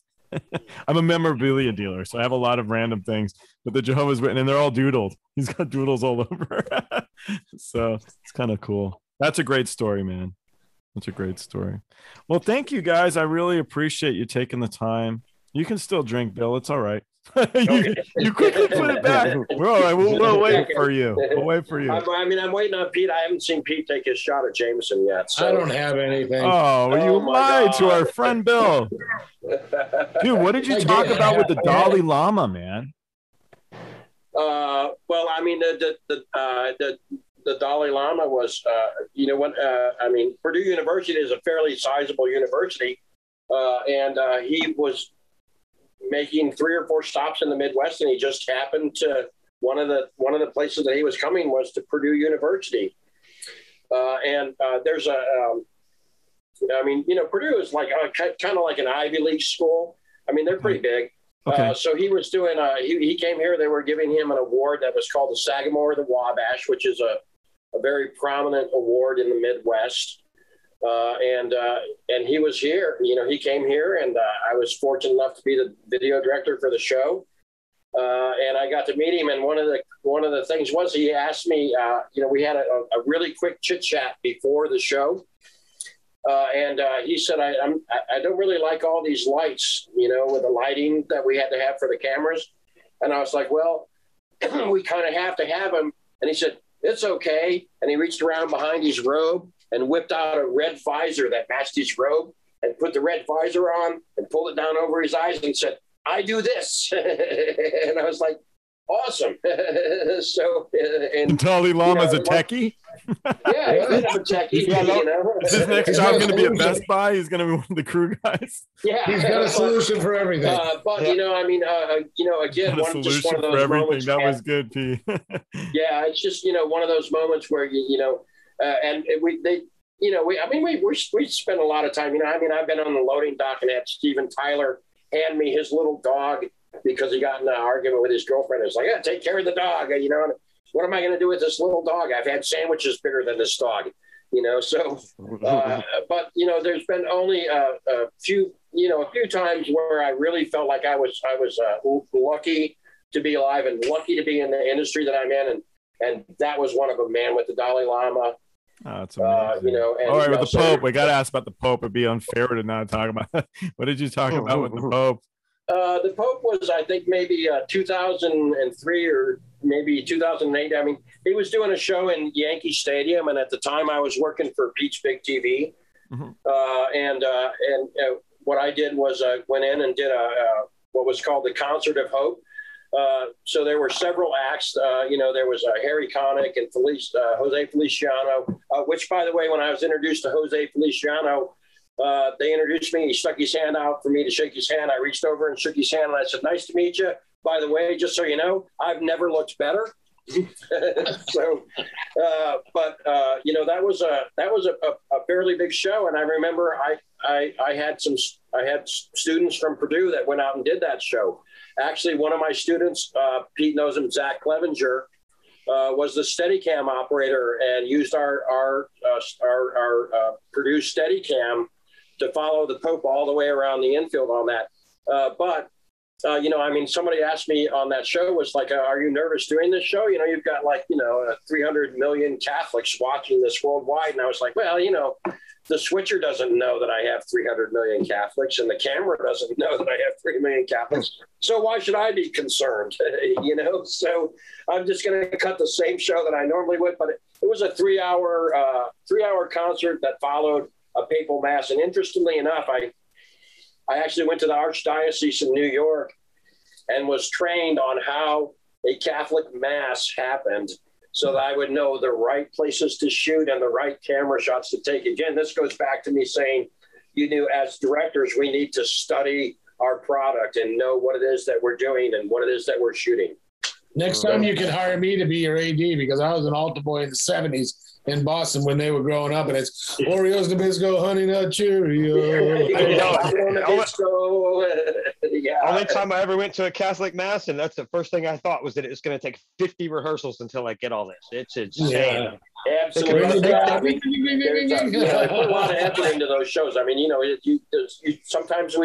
I'm a memorabilia dealer, so I have a lot of random things. But the Jehovah's Witness, and they're all doodled. He's got doodles all over. So it's kind of cool. That's a great story, man. That's a great story. Well, thank you guys. I really appreciate you taking the time. You can still drink, Bill. It's all right. you quickly put it back. We're all right. We'll wait for you. We'll wait for you. I'm waiting on Pete. I haven't seen Pete take his shot at Jameson yet. So. I don't have anything. You lied to our friend Bill. Dude, what did you talk about with the Dalai Lama, man? Well, I mean, the Dalai Lama was, Purdue University is a fairly sizable university, and he was making 3 or 4 stops in the Midwest, and he just happened to one of the places that he was coming was to Purdue University, and there's Purdue is like kind of like an Ivy League school. I mean, they're pretty big. Okay. So he was doing. He came here. They were giving him an award that was called the Sagamore of the Wabash, which is a very prominent award in the Midwest. And he was here. He came here, and I was fortunate enough to be the video director for the show. And I got to meet him. And one of the things was he asked me. We had a really quick chit chat before the show. And he said, I don't really like all these lights, with the lighting that we had to have for the cameras. And I was like, well, we kind of have to have them. And he said, it's okay. And he reached around behind his robe and whipped out a red visor that matched his robe and put the red visor on and pulled it down over his eyes and said, I do this. And I was like, awesome. So, and Dalai Lama's a techie. Yeah, he's a bit of a techie. His next job's going to be at Best Buy. He's going to be one of the crew guys. Yeah, he's got a solution for everything. But again, one of those moments. That was good, P. Yeah, it's just one of those moments where and we spend a lot of time. I've been on the loading dock and had Steven Tyler hand me his little dog because he got in an argument with his girlfriend. It's like, yeah, take care of the dog. What am I going to do with this little dog? I've had sandwiches bigger than this dog, So, but there's been only a few times where I really felt like I was lucky to be alive and lucky to be in the industry that I'm in, and that was one of them, man, with the Dalai Lama. Oh, that's amazing. All right, with the Pope, we got to ask about the Pope. It'd be unfair to not talk about that. What did you talk about with the Pope? The Pope was, I think, maybe 2003 or maybe 2008. I mean, he was doing a show in Yankee Stadium, and at the time I was working for Peach Big TV. Mm-hmm. And what I did was I went in and did what was called the Concert of Hope. So there were several acts. There was Harry Connick and Jose Feliciano, which, by the way, when I was introduced to Jose Feliciano, they introduced me. He stuck his hand out for me to shake his hand. I reached over and shook his hand, and I said, "Nice to meet you. By the way, just so you know, I've never looked better." So, that was a fairly big show, and I remember I had students from Purdue that went out and did that show. Actually, one of my students, Pete knows him, Zach Clevenger, was the Steadicam operator and used our Purdue Steadicam to follow the Pope all the way around the infield on that. Somebody asked me on that show was like, are you nervous doing this show? You've got 300 million Catholics watching this worldwide. And I was like, well, the switcher doesn't know that I have 300 million Catholics, and the camera doesn't know that I have 3 million Catholics. So why should I be concerned? So I'm just going to cut the same show that I normally would. But it was a 3-hour concert that followed a papal mass. And interestingly enough, I actually went to the Archdiocese in New York and was trained on how a Catholic mass happened so that I would know the right places to shoot and the right camera shots to take. Again, this goes back to me saying, as directors, we need to study our product and know what it is that we're doing and what it is that we're shooting. Next time you can hire me to be your AD, because I was an altar boy in the 70s in Boston when they were growing up, and it's Oreos Nabisco, Honey Nut Cheerio. Only time I ever went to a Catholic mass, and that's the first thing I thought was that it was going to take 50 rehearsals until I get all this. It's insane. Yeah. Absolutely. Put a lot of effort into those shows. I mean, sometimes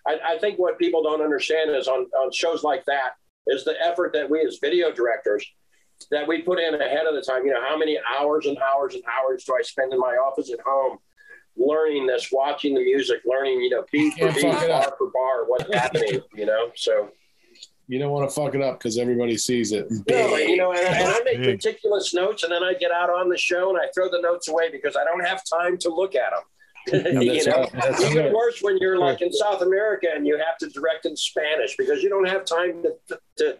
I think what people don't understand is on shows like that is the effort that we as video directors that we put in ahead of the time. How many hours and hours and hours do I spend in my office at home learning this, watching the music, learning, beat for beat, bar for bar, what's happening, so. You don't want to fuck it up because everybody sees it. No, and I make meticulous notes, and then I get out on the show and I throw the notes away because I don't have time to look at them. Even worse when you're like in South America and you have to direct in Spanish because you don't have time to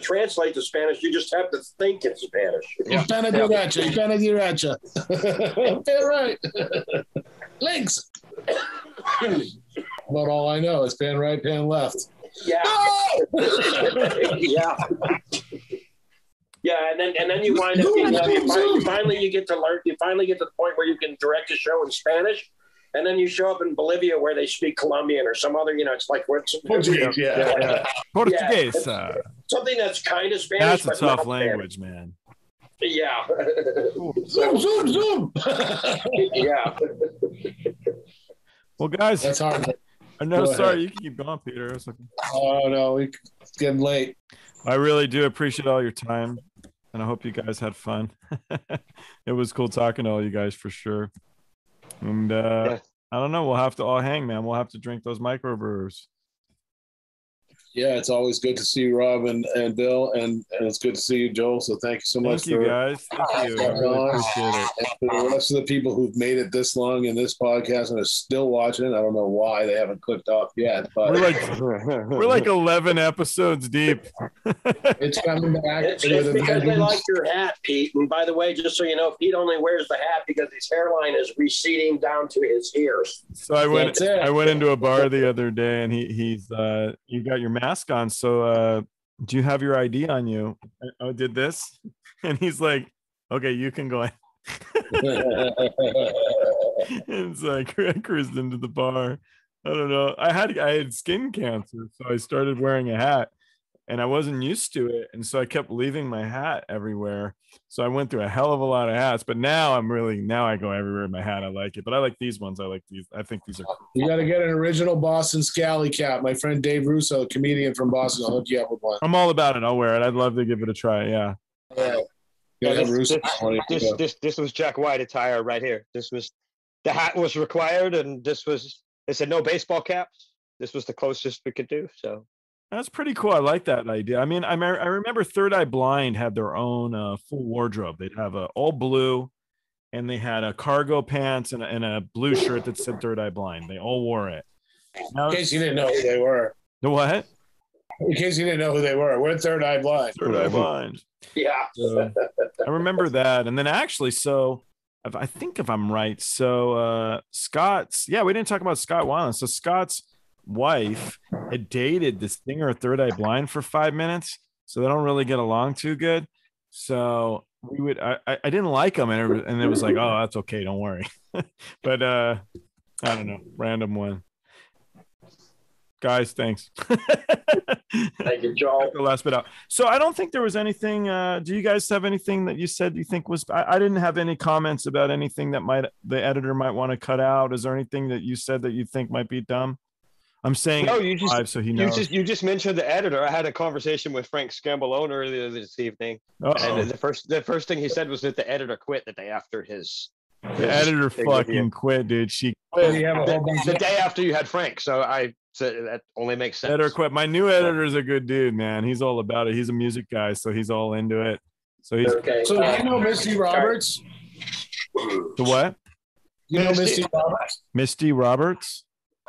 translate to Spanish. You just have to think in Spanish. You gotta do that. Right. Links. About all I know is pan right, pan left. Yeah. Yeah. Yeah, and then you wind up, you finally get to the point where you can direct a show in Spanish, and then you show up in Bolivia where they speak Colombian or some other, it's like Portuguese, Portuguese. Something that's kind of Spanish. That's a tough language, man. Yeah. Zoom. Yeah. Well, guys, that's hard. No, sorry, you can keep going, Peter. Oh no, it's getting late. I really do appreciate all your time, and I hope you guys had fun. It was cool talking to all you guys for sure. And I don't know, we'll have to all hang, man. We'll have to drink those microbrewers. Yeah, it's always good to see you, Rob and Bill, and it's good to see you, Joel. So thank you so much. Thank you, guys. Thank you. I really appreciate it. And for the rest of the people who've made it this long in this podcast and are still watching, I don't know why they haven't clicked off yet, but we're like 11 episodes deep. It's coming back. It's because they like your hat, Pete. And by the way, just so you know, Pete only wears the hat because his hairline is receding down to his ears. So I went into a bar the other day, and he's you got your mask on, so do you have your ID on you? I did this, and he's like, okay, you can go in. And so I cruised into the bar. I don't know, I had skin cancer, so I started wearing a hat, and I wasn't used to it, and so I kept leaving my hat everywhere. So I went through a hell of a lot of hats, but now I go everywhere in my hat. I like it, but I like these ones. I like these. I think these are cool. You got to get an original Boston Scally cap. My friend Dave Russo, a comedian from Boston, I'll hook you up with one. I'm all about it. I'll wear it. I'd love to give it a try. Yeah. This was Jack White attire right here. The hat was required, and they said no baseball caps. This was the closest we could do. So. That's pretty cool. I like that idea. I mean, I remember Third Eye Blind had their own full wardrobe. They'd have all blue, and they had a cargo pants and a blue shirt that said Third Eye Blind. They all wore it. Now, in case you didn't know who they were. The what? In case you didn't know who they were. We're Third Eye Blind. Third Eye Blind. Yeah. So, I remember that. And then actually, so I think if I'm right, so Scott's, we didn't talk about Scott Weiland. So Scott's wife had dated this singer Third Eye Blind for 5 minutes, so they don't really get along too good. So I didn't like him, and it was like, oh, that's okay, don't worry. But I don't know, random one. Guys, thanks. Thank you, Joel. The last bit out. So I don't think there was anything. Do you guys have anything that you said you think was? I didn't have any comments about anything that the editor might want to cut out. Is there anything that you said that you think might be dumb? I'm saying no. So he knows. You just mentioned the editor. I had a conversation with Frank Scambolone earlier this evening, and the first thing he said was that the editor quit the day after the editor fucking quit, dude. She quit. The day after you had Frank. So that only makes sense. Editor quit. My new editor is a good dude, man. He's all about it. He's a music guy, so he's all into it. So he's okay. So do you know Misty Roberts? The what? You know Misty Roberts? Misty Roberts?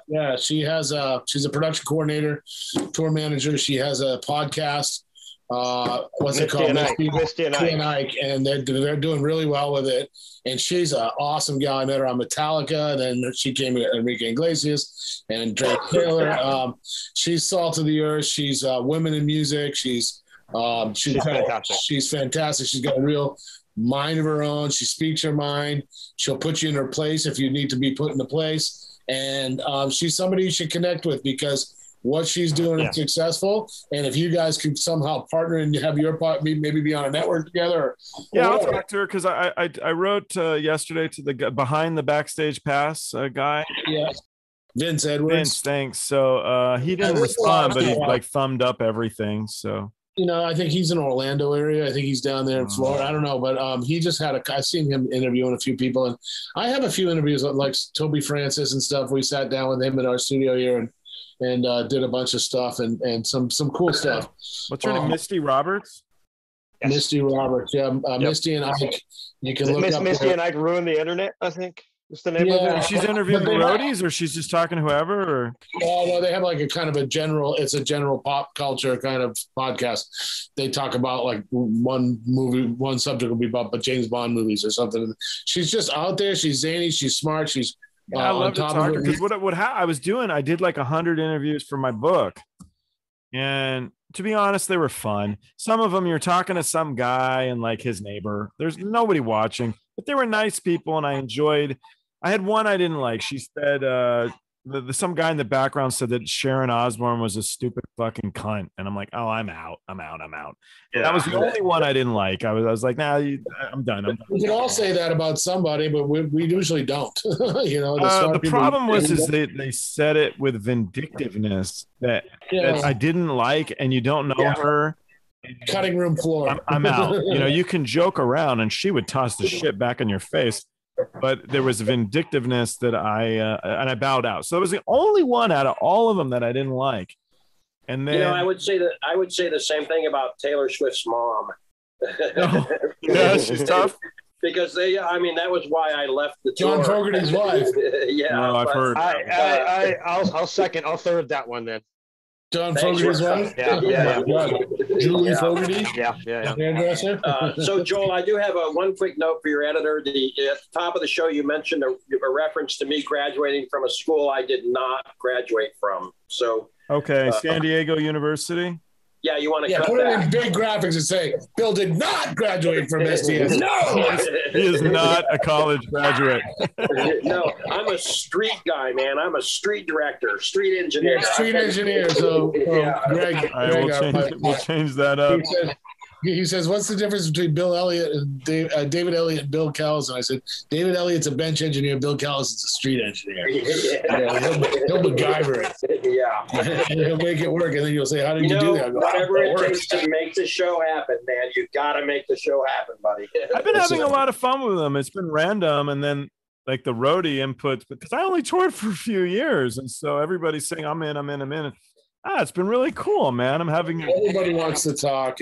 Yeah, she's a production coordinator, tour manager. She has a podcast. What's it called? Misty and Ike, and they're doing really well with it. And she's an awesome gal. I met her on Metallica. Then she came with Enrique Iglesias and Drake Taylor. She's salt of the earth. She's women in music. She's fantastic. She's fantastic. She's got a real mind of her own. She speaks her mind. She'll put you in her place if you need to be put in a place. And she's somebody you should connect with because what she's doing is successful. And if you guys could somehow partner and have your part, maybe be on a network together. I'll talk to her because I wrote yesterday to the behind the backstage pass guy. Yeah. Vince Edwards. Vince, thanks. So he didn't respond, but he like thumbed up everything. So. I think he's in Orlando area. I think he's down there in Florida. I don't know, but he just I've seen him interviewing a few people, and I have a few interviews like Toby Francis and stuff. We sat down with him in our studio here and did a bunch of stuff and some cool stuff. What's her name? Misty Roberts. Yes. Misty Roberts, yeah. Misty and Ike. You can look up. Misty and Ike ruined the internet, I think. What's the name of it? She's interviewing the roadies, or she's just talking to whoever? Or no, they have like a kind of a general pop culture kind of podcast. They talk about like one subject will be about James Bond movies or something. She's just out there. She's zany. She's smart. She's I love to talk because I did like 100 interviews for my book, and to be honest, they were fun. Some of them you're talking to some guy and like his neighbor. There's nobody watching, but they were nice people, and I enjoyed. I had one I didn't like. She said, some guy in the background said that Sharon Osbourne was a stupid fucking cunt. And I'm like, oh, I'm out. Yeah. That was the only one I didn't like. I was like, nah, I'm done. We can all say that about somebody, but we usually don't. The problem was they said it with vindictiveness that I didn't like, and you don't know her. Cutting room floor. I'm out. You can joke around, and she would toss the shit back in your face. But there was vindictiveness that I bowed out. So it was the only one out of all of them that I didn't like. And then I would say the same thing about Taylor Swift's mom. Yeah, she's tough. Because that was why I left the tour. John Fogerty's wife. Yeah, no, I've heard. I'll third that one then. John Fogerty's wife? Yeah. Julie Fogerty? Yeah. Hairdresser? So, Joel, I do have one quick note for your editor. At the top of the show, you mentioned a reference to me graduating from a school I did not graduate from. So, okay, San Diego University? Yeah, you want to cut put that. it in big graphics and say, Bill did not graduate from SDS. No! He is not a college graduate. No, I'm a street guy, man. I'm a street director, street engineer. Street engineer. So, Greg, we'll change that up. He says, what's the difference between Bill Elliott and David Elliott and Bill Callison? I said, David Elliott's a bench engineer. Bill Callison's a street engineer. He'll MacGyver it. Yeah. And he'll make it work. And then you'll say, how did you do that? Whatever it takes to make the show happen, man. You got to make the show happen, buddy. I've been having a lot of fun with them. It's been random. And then like the roadie inputs, because I only toured for a few years. And so everybody's saying, I'm in. It's been really cool, man. Everybody wants to talk.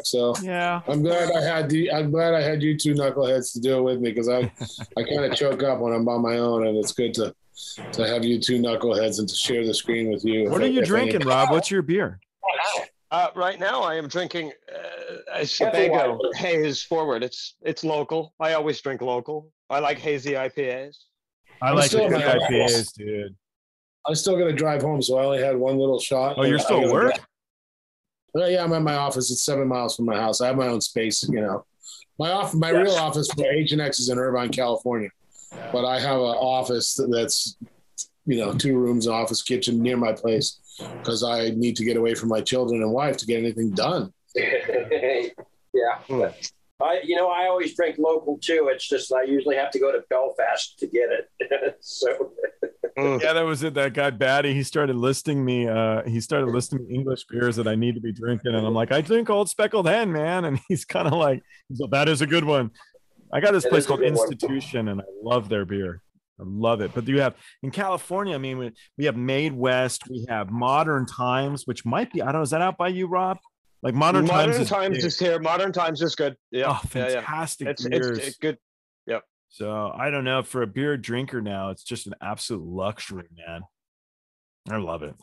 So yeah, I'm glad I had you two knuckleheads to do it with me because I kind of choke up when I'm on my own, and it's good to have you two knuckleheads and to share the screen with you. What are you drinking, Rob? What's your beer? Right now, I am drinking a Sebago Haze Forward. It's local. I always drink local. I like hazy IPAs. I like hazy IPAs, dude. I'm still going to drive home, so I only had one little shot. Oh, you're still at work? Yeah, I'm at my office. It's 7 miles from my house. I have my own space, My real office for H&X is in Irvine, California. But I have an office that's, 2 rooms, office, kitchen near my place because I need to get away from my children and wife to get anything done. Yeah. I always drink local too. It's just I usually have to go to Belfast to get it. So yeah, that was it. That guy Batty, he started listing me English beers that I need to be drinking, and I'm like, I drink Old Speckled Hen, man. And he's kind of like, that is a good one. I got this place called Institution, and I love their beer. I love it. But you have in California, we have Made West, we have Modern Times, which might be, I don't know, is that out by you, Rob? Like Modern Times is here. Modern Times is good. Yeah. Oh, fantastic. It's good. Yep. So I don't know, for a beer drinker now, it's just an absolute luxury, man. I love it.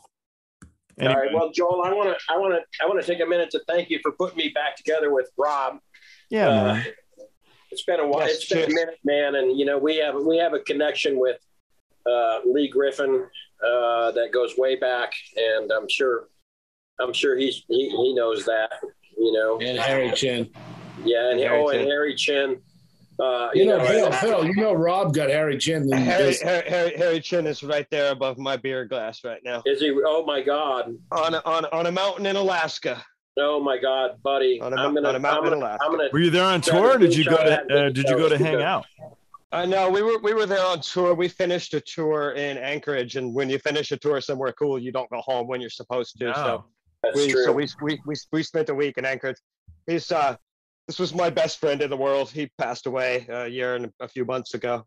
Anyway. All right. Well, Joel, I want to take a minute to thank you for putting me back together with Rob. Yeah, man. It's been a while. Yes, it's been a minute, man. And, you know, we have a connection with Lee Griffin that goes way back. And I'm sure he knows that, you know. And Harry Chin. Yeah. And Harry Chin. Phil, Rob got Harry Chin. Harry Chin is right there above my beer glass right now. Is he? Oh my God! On a mountain in Alaska. Oh my God, buddy! On a mountain in Alaska. Were you there on tour? Or did you go to hang out? No, we were there on tour. We finished a tour in Anchorage, and when you finish a tour somewhere cool, you don't go home when you're supposed to. Oh, So we spent a week in Anchorage. This was my best friend in the world. He passed away a year and a few months ago.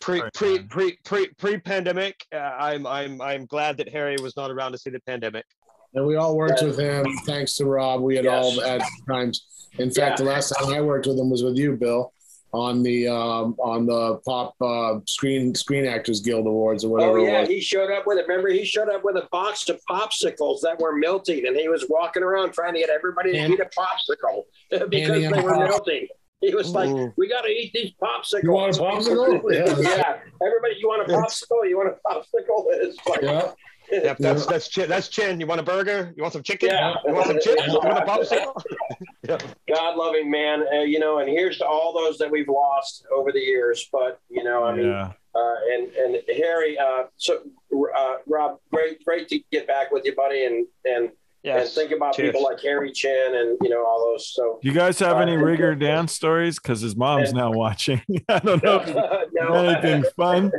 Pre-pandemic. I'm glad that Harry was not around to see the pandemic. And we all worked with him. Thanks to Rob, we had all at times. In fact, the last time I worked with him was with you, Bill, on the Pop Screen Actors Guild Awards or whatever. Oh yeah, it was. he showed up with it. Remember, he showed up with a box of popsicles that were melting, and he was walking around trying to get everybody to eat a popsicle because they were melting. He was like, "We got to eat these popsicles." You want a popsicle? Yeah. Everybody, you want a popsicle? You want a popsicle? It's like, yeah. Yep, that's Chin. You want a burger? You want some chicken? Yeah. You want some chips? You want a popsicle? Yep. God-loving man, you know, and here's to all those that we've lost over the years. But you know, I mean, and Harry, Rob, great to get back with you, buddy, and think about people like Harry Chin and you know all those. So, do you guys have any Rigger Dan stories? Because his mom's now watching. I don't know. Anything fun?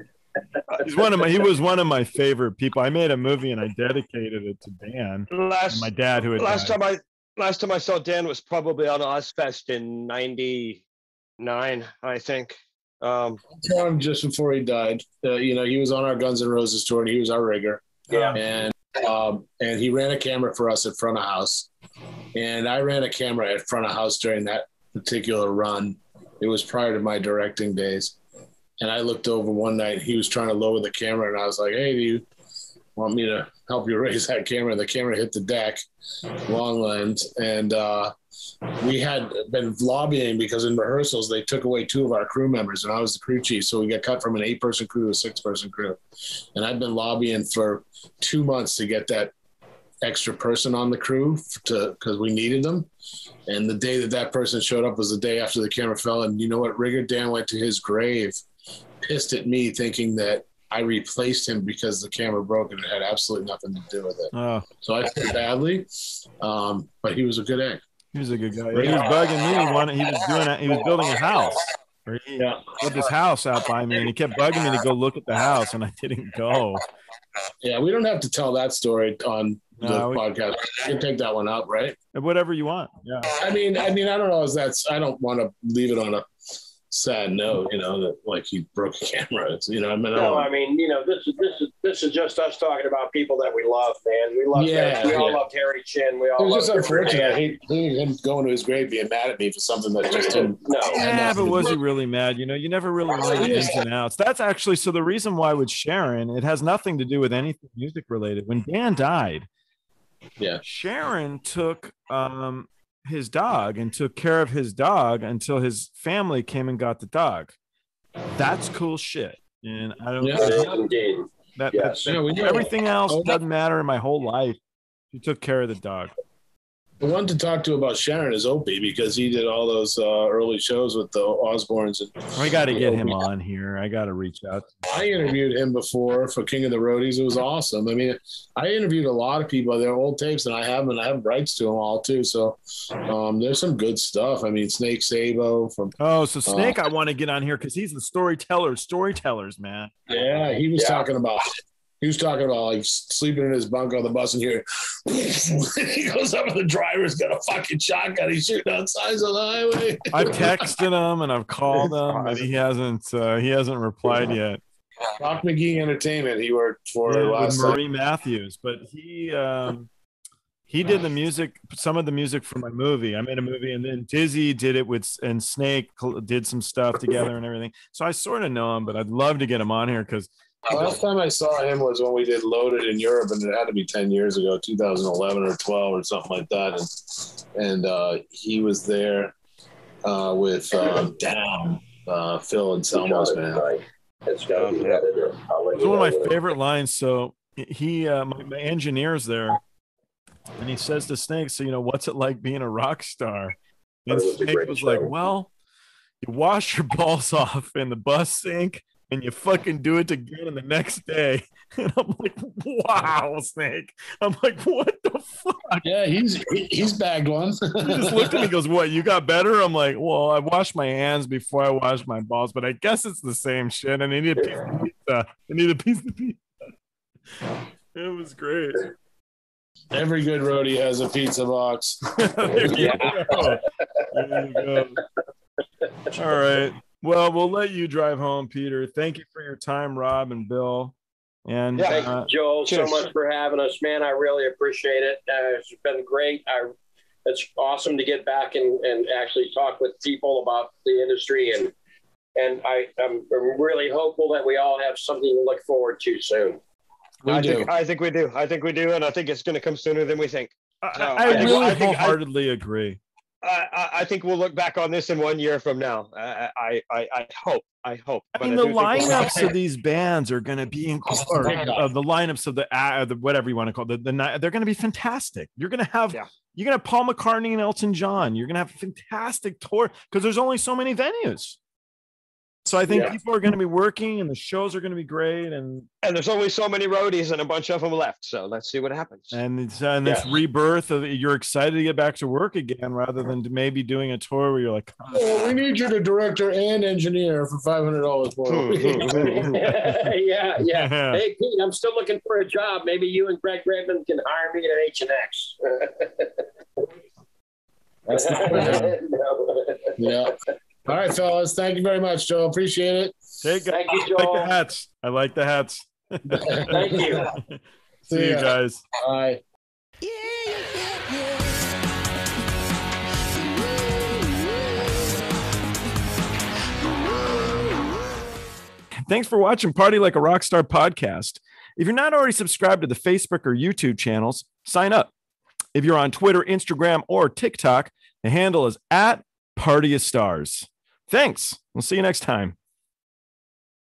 He was one of my favorite people. I made a movie and I dedicated it to Dan. My dad, who had last time I saw Dan was probably on Ozfest in '99, I think. Just before he died, you know, he was on our Guns N' Roses tour and he was our rigger. Yeah. And he ran a camera for us at front of house, and I ran a camera at front of house during that particular run. It was prior to my directing days. And I looked over one night, he was trying to lower the camera, and I was like, "Hey, do you want me to help you raise that camera?" And the camera hit the deck, long lens, and we had been lobbying because in rehearsals they took away 2 of our crew members, and I was the crew chief, so we got cut from an 8-person crew to a 6-person crew. And I'd been lobbying for 2 months to get that extra person on the crew because we needed them. And the day that person showed up was the day after the camera fell. And you know what? Rigger Dan went to his grave pissed at me thinking that I replaced him because the camera broke, and it had absolutely nothing to do with it. Oh. So I feel badly, but he was a good egg. He was a good guy. He was bugging me. He was building a house. He built this house out by me, and he kept bugging me to go look at the house, and I didn't go. Yeah, we don't have to tell that story on the podcast. You can take that one up, right? Whatever you want. Yeah. I mean, I don't know. I don't want to leave it on a sad note, you know, that like he broke a camera. You know, I mean, I mean, you know, this is just us talking about people that we love, man. We love Harry. We all loved Harry Chin. We all. It was just unfortunate. I hate him going to his grave being mad at me for something that just didn't. No. Yeah, but was he really mad? You know, you never really know the ins and outs. That's actually so. The reason why with Sharon, it has nothing to do with anything music related. When Dan died, Sharon took his dog and took care of his dog until his family came and got the dog. That's cool shit. And I don't everything else doesn't matter in my whole life. He took care of the dog. The one to talk to about Sharon is Opie, because he did all those early shows with the Osbournes. I got to get him on here. I got to reach out. I interviewed him before for King of the Roadies. It was awesome. I mean, I interviewed a lot of people. They're old tapes, and I have rights to them all too. So there's some good stuff. I mean, Snake Sabo from. Oh, so Snake, I want to get on here because he's the storytellers, man. Yeah, he was talking about. He was talking about like sleeping in his bunk on the bus, and here he goes up and the driver's got a fucking shotgun. He's shooting outside on the highway. I've texted him and I've called him, but he hasn't replied yet. Rock McGee Entertainment. He worked for with Marie Matthews, but he He did the music, some of the music for my movie. I made a movie, and then Dizzy did it and Snake did some stuff together and everything. So I sort of know him, but I'd love to get him on here because last time I saw him was when we did Loaded in Europe, and it had to be 10 years ago, 2011 or 12 or something like that. And he was there with Down, Phil and Selma's band. It's got to be editor. It's one of my favorite lines. So he, my engineer's there, and he says to Snake, "So what's it like being a rock star?" And Snake was like, "Well, you wash your balls off in the bus sink, and you fucking do it again in the next day." And I'm like, "Wow, Snake!" I'm like, "What the fuck?" Yeah, he's bagged one. He just looked at me and goes, "What, you got better?" I'm like, "Well, I wash my hands before I wash my balls, but I guess it's the same shit. And I need a piece of pizza. I need a piece of pizza." It was great. Every good roadie has a pizza box. There you go. There you go. All right. Well, we'll let you drive home, Peter. Thank you for your time, Rob and Bill. And thank you, Joel, so much for having us, man. I really appreciate it. It's been great. It's awesome to get back and actually talk with people about the industry, and I'm really hopeful that we all have something to look forward to soon. I think we do, and I think it's going to come sooner than we think. I really wholeheartedly agree. I think we'll look back on this in 1 year from now. I hope. I mean, the lineups of these bands are going to be the lineups of the whatever you want to call it, they're going to be fantastic. You're going to have Paul McCartney and Elton John. You're going to have a fantastic tour because there's only so many venues. So I think people are going to be working, and the shows are going to be great, and there's only so many roadies, and a bunch of them left. So let's see what happens. And it's rebirth of you're excited to get back to work again, rather than maybe doing a tour where you're like, "Oh, we need you to director and engineer for $500 more." yeah. Hey, Pete, I'm still looking for a job. Maybe you and Greg Graveman can hire me at H&X. That's not bad. Yeah. All right, fellas. Thank you very much, Joe. Appreciate it. Thank you, Joel. I like the hats. I like the hats. Thank you. See you guys. Bye. Thanks for watching Party Like a Rockstar podcast. If you're not already subscribed to the Facebook or YouTube channels, sign up. If you're on Twitter, Instagram, or TikTok, the handle is @PartyOfStars. Thanks. We'll see you next time.